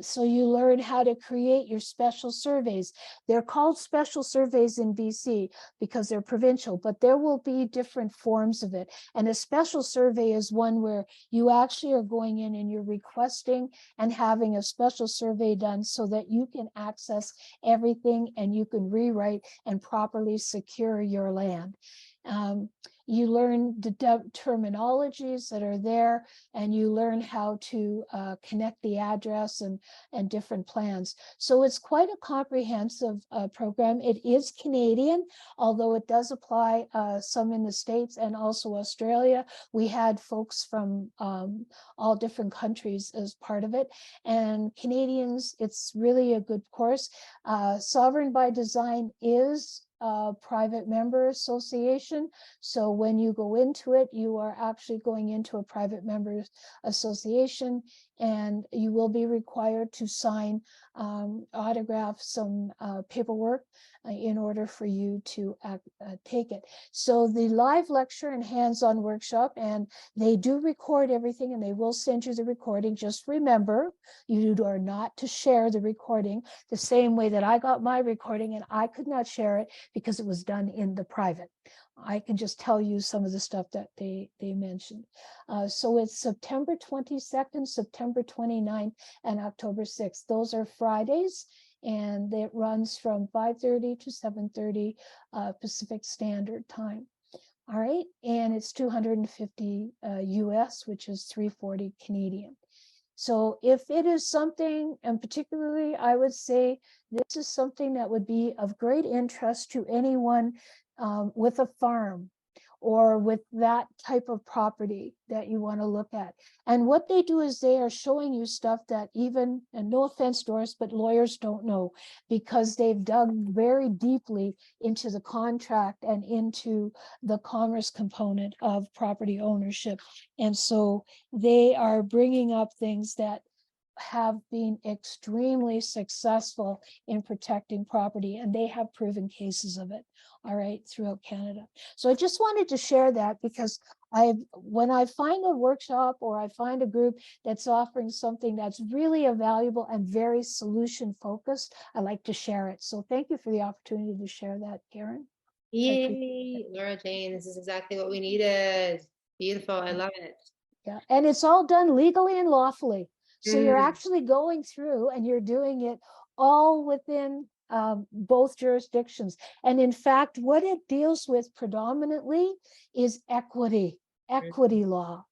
Speaker 5: So you learn how to create your special surveys. They're called special surveys in BC because they're provincial, but there will be different forms of it. And a special survey is one where you actually are going in and you're requesting and having a special survey done so that you can access everything and you can rewrite and properly secure your land. You learn the terminologies that are there, and you learn how to connect the address and different plans. So it's quite a comprehensive program. It is Canadian, although it does apply some in the States and also Australia. We had folks from all different countries as part of it. And Canadians, it's really a good course. Sovereign by Design is a private member association. So when you go into it, you are actually going into a private members association, and you will be required to sign, autograph some paperwork in order for you to take it. So the live lecture and hands-on workshop, and they do record everything, and they will send you the recording. Just remember, you are not to share the recording the same way that I got my recording and I could not share it because it was done in the private. I can just tell you some of the stuff that they mentioned. So it's September 22nd, September 29th, and October 6th. Those are Fridays, and it runs from 5:30 to 7:30 Pacific Standard Time. All right, and it's $250 US, which is $340 Canadian. So if it is something, and particularly I would say this is something that would be of great interest to anyone with a farm or with that type of property that you want to look at. And what they do is they are showing you stuff that even, and no offense, Doris, but lawyers don't know, because they've dug very deeply into the contract and into the commerce component of property ownership. And so they are bringing up things that have been extremely successful in protecting property, and they have proven cases of it, all right, throughout Canada. So I just wanted to share that because when I find a workshop or I find a group that's offering something that's really a valuable and very solution focused, I like to share it. So thank you for the opportunity to share that, Karen.
Speaker 1: Yay, Laura Jane, this is exactly what we needed. Beautiful, I love it.
Speaker 5: Yeah, and it's all done legally and lawfully. So you're
Speaker 1: Mm.
Speaker 5: actually going through and you're doing it all within both jurisdictions. And in fact, what it deals with predominantly is equity law.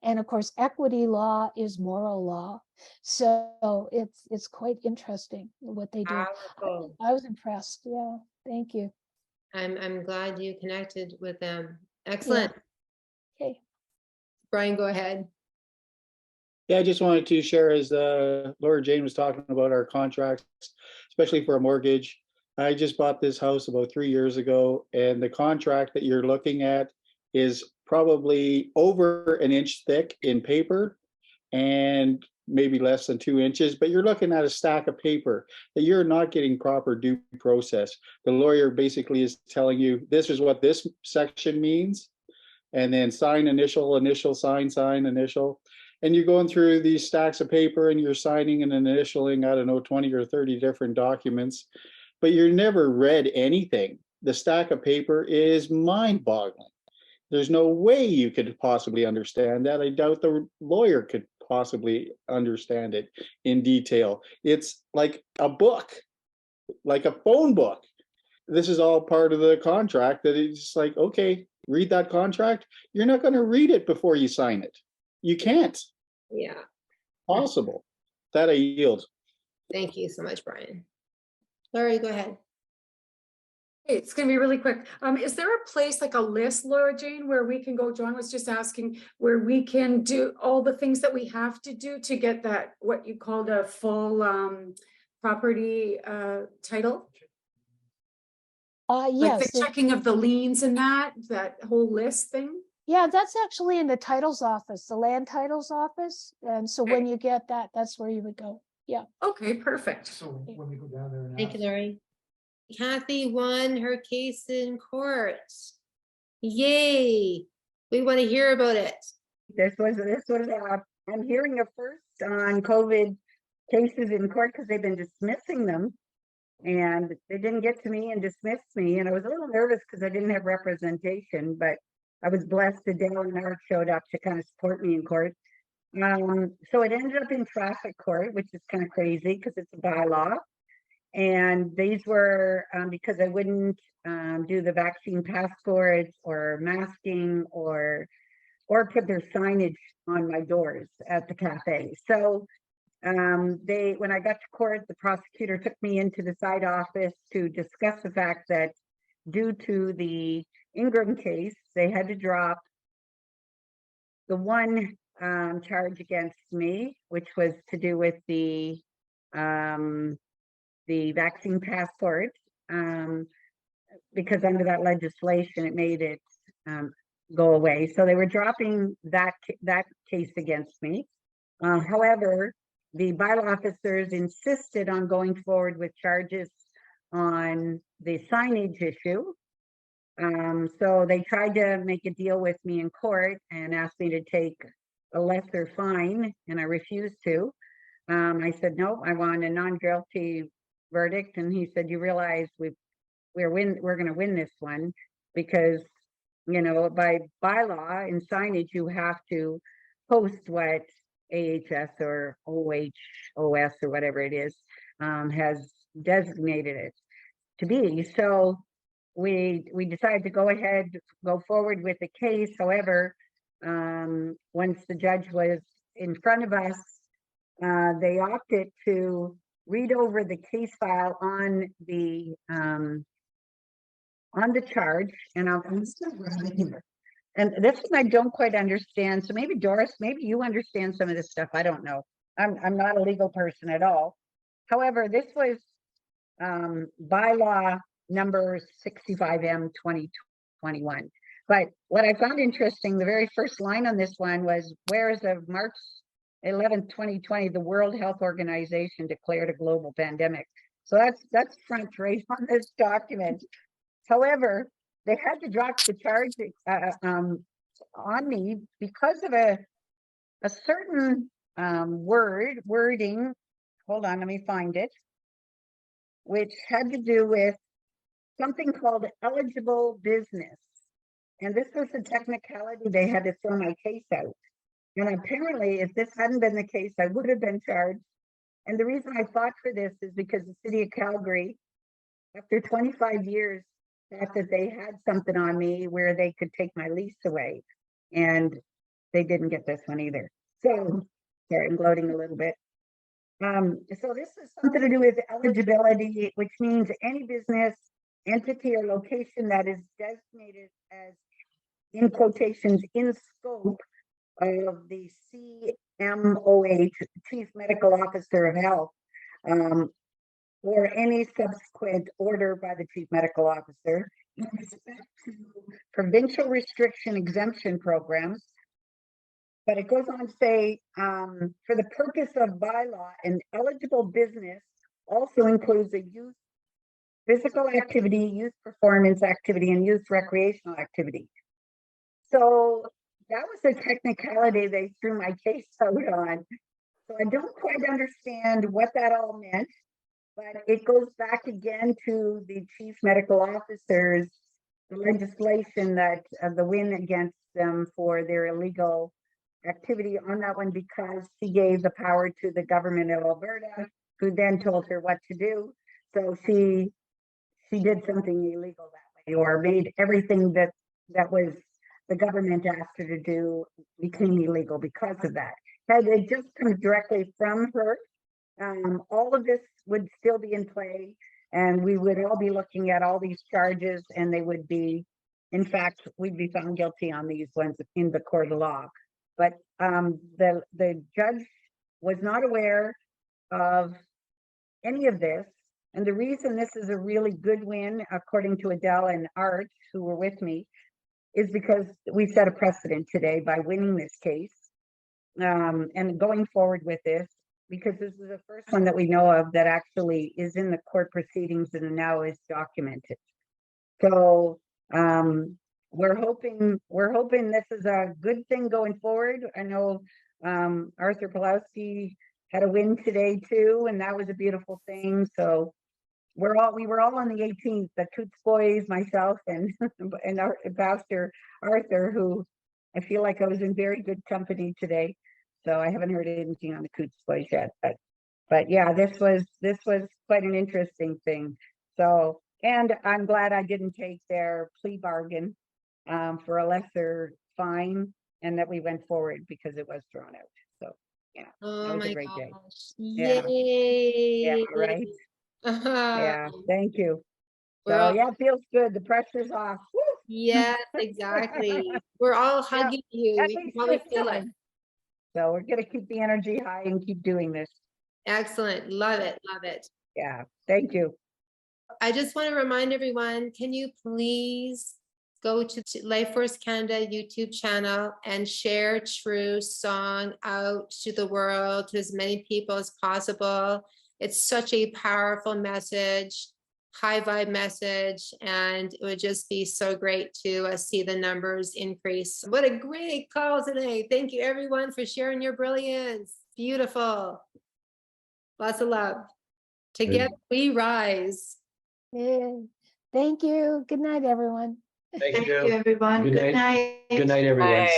Speaker 5: And of course, equity law is moral law. So it's quite interesting what they do.
Speaker 1: Powerful.
Speaker 5: I was impressed. Yeah, thank you.
Speaker 1: I'm glad you connected with them. Excellent.
Speaker 5: Okay.
Speaker 1: Brian, go ahead.
Speaker 7: Yeah, I just wanted to share as Laura Jane was talking about our contracts, especially for a mortgage. I just bought this house about 3 years ago, and the contract that you're looking at is probably over an inch thick in paper and maybe less than 2 inches, but you're looking at a stack of paper that you're not getting proper due process. The lawyer basically is telling you, this is what this section means, and then sign, initial, initial, sign, initial. And you're going through these stacks of paper and you're signing and initialing, I don't know, 20 or 30 different documents, but you're never read anything. The stack of paper is mind-boggling. There's no way you could possibly understand that. I doubt the lawyer could possibly understand it in detail. It's like a book, like a phone book. This is all part of the contract that it's like, okay, read that contract. You're not going to read it before you sign it. You can't.
Speaker 1: Yeah.
Speaker 7: Possible. That I yield.
Speaker 1: Thank you so much, Brian. Laura, go ahead.
Speaker 9: It's going to be really quick. Is there a place like a list, Laura Jane, where we can go? John was just asking where we can do all the things that we have to do to get that, what you called a full property title? Like
Speaker 5: Yes.
Speaker 9: the checking of the liens and that whole list thing?
Speaker 5: Yeah, that's actually in the titles office, the land titles office. And so when you get that, that's where you would go. Yeah.
Speaker 9: Okay, perfect.
Speaker 10: So when we go down there and
Speaker 1: Thank you,
Speaker 10: ask-
Speaker 1: Lori. Kathy won her case in court. Yay. We want to hear about it.
Speaker 11: I'm hearing a first on COVID cases in court because they've been dismissing them. And they didn't get to me and dismissed me. And I was a little nervous because I didn't have representation, but I was blessed that Dale and Art showed up to kind of support me in court. So it ended up in traffic court, which is kind of crazy because it's a bylaw. And these were because I wouldn't do the vaccine passports or masking or put their signage on my doors at the cafe. So when I got to court, the prosecutor took me into the side office to discuss the fact that due to the Ingram case, they had to drop the one charge against me, which was to do with the vaccine passport, because under that legislation, it made it go away. So they were dropping that case against me. However, the bylaw officers insisted on going forward with charges on the signage issue. So they tried to make a deal with me in court and asked me to take a lesser fine, and I refused to. I said, no, I want a non-guilty verdict. And he said, you realize we're going to win this one because, you know, by bylaw in signage, you have to post what AHS or OHOS or whatever it is has designated it to be. So we decided to go forward with the case. However, once the judge was in front of us, they opted to read over the case file on the charge, and I'm still grabbing here. And this one I don't quite understand. So maybe Doris, maybe you understand some of this stuff. I don't know. I'm not a legal person at all. However, this was bylaw number 65M 2021. But what I found interesting, the very first line on this one was, whereas of March 11th, 2020, the World Health Organization declared a global pandemic. So that's front right on this document. However, they had to drop the charge on me because of a certain wording. Hold on, let me find it. Which had to do with something called eligible business. And this was a technicality they had to throw my case out. And apparently, if this hadn't been the case, I would have been charged. And the reason I fought for this is because the city of Calgary, after 25 years, thought that they had something on me where they could take my lease away. And they didn't get this one either. So, sorry, I'm gloating a little bit. So this is something to do with eligibility, which means any business, entity, or location that is designated as, in quotations, in scope of the CMOH, Chief Medical Officer of Health, or any subsequent order by the Chief Medical Officer in respect to provincial restriction exemption programs. But it goes on to say, for the purpose of bylaw, an eligible business also includes a youth physical activity, youth performance activity, and youth recreational activity. So that was the technicality they threw my case out on. So I don't quite understand what that all meant, but it goes back again to the chief medical officers, the legislation that the win against them for their illegal activity on that one, because she gave the power to the government of Alberta, who then told her what to do. So she did something illegal that way, or made everything that was the government asked her to do became illegal because of that. Had it just come directly from her, all of this would still be in play, and we would all be looking at all these charges, and they would be, in fact, we'd be found guilty on these ones in the court of law. But the judge was not aware of any of this. And the reason this is a really good win, according to Adele and Art, who were with me, is because we set a precedent today by winning this case and going forward with this, because this is the first one that we know of that actually is in the court proceedings and now is documented. So we're hoping this is a good thing going forward. I know Arthur Pulowski had a win today too, and that was a beautiful thing. So we were all on the 18th, the Coots boys, myself, and our Pastor Arthur, who I feel like I was in very good company today. So I haven't heard anything on the Coots boys yet, but yeah, this was quite an interesting thing. So, and I'm glad I didn't take their plea bargain for a lesser fine, and that we went forward because it was thrown out. So yeah,
Speaker 1: Oh
Speaker 11: that was
Speaker 1: my
Speaker 11: a great day.
Speaker 1: gosh.
Speaker 11: Yeah.
Speaker 1: Yay.
Speaker 11: Yeah, right. Yeah, thank you.
Speaker 1: We're
Speaker 11: So
Speaker 1: all,
Speaker 11: yeah, it feels good. The pressure's off. Woo!
Speaker 1: yes, exactly. We're all
Speaker 11: Yeah,
Speaker 1: hugging you.
Speaker 11: at
Speaker 1: You can
Speaker 11: least
Speaker 1: probably
Speaker 11: this
Speaker 1: feel it.
Speaker 11: time. So we're gonna keep the energy high and keep doing this.
Speaker 1: Excellent. Love it. Love it.
Speaker 11: Yeah, thank you.
Speaker 1: I just want to remind everyone, can you please go to Life Force Canada YouTube channel and share True's song out to the world, to as many people as possible. It's such a powerful message, high vibe message, and it would just be so great to see the numbers increase. What a great call today. Thank you everyone for sharing your brilliance. Beautiful. Lots of love. Together we rise.
Speaker 5: Yeah. Thank you. Good night, everyone.
Speaker 10: Thank
Speaker 12: Thank
Speaker 10: you.
Speaker 12: you, everyone.
Speaker 10: Good
Speaker 12: Good
Speaker 10: night.
Speaker 12: night.
Speaker 10: Good night, everyone.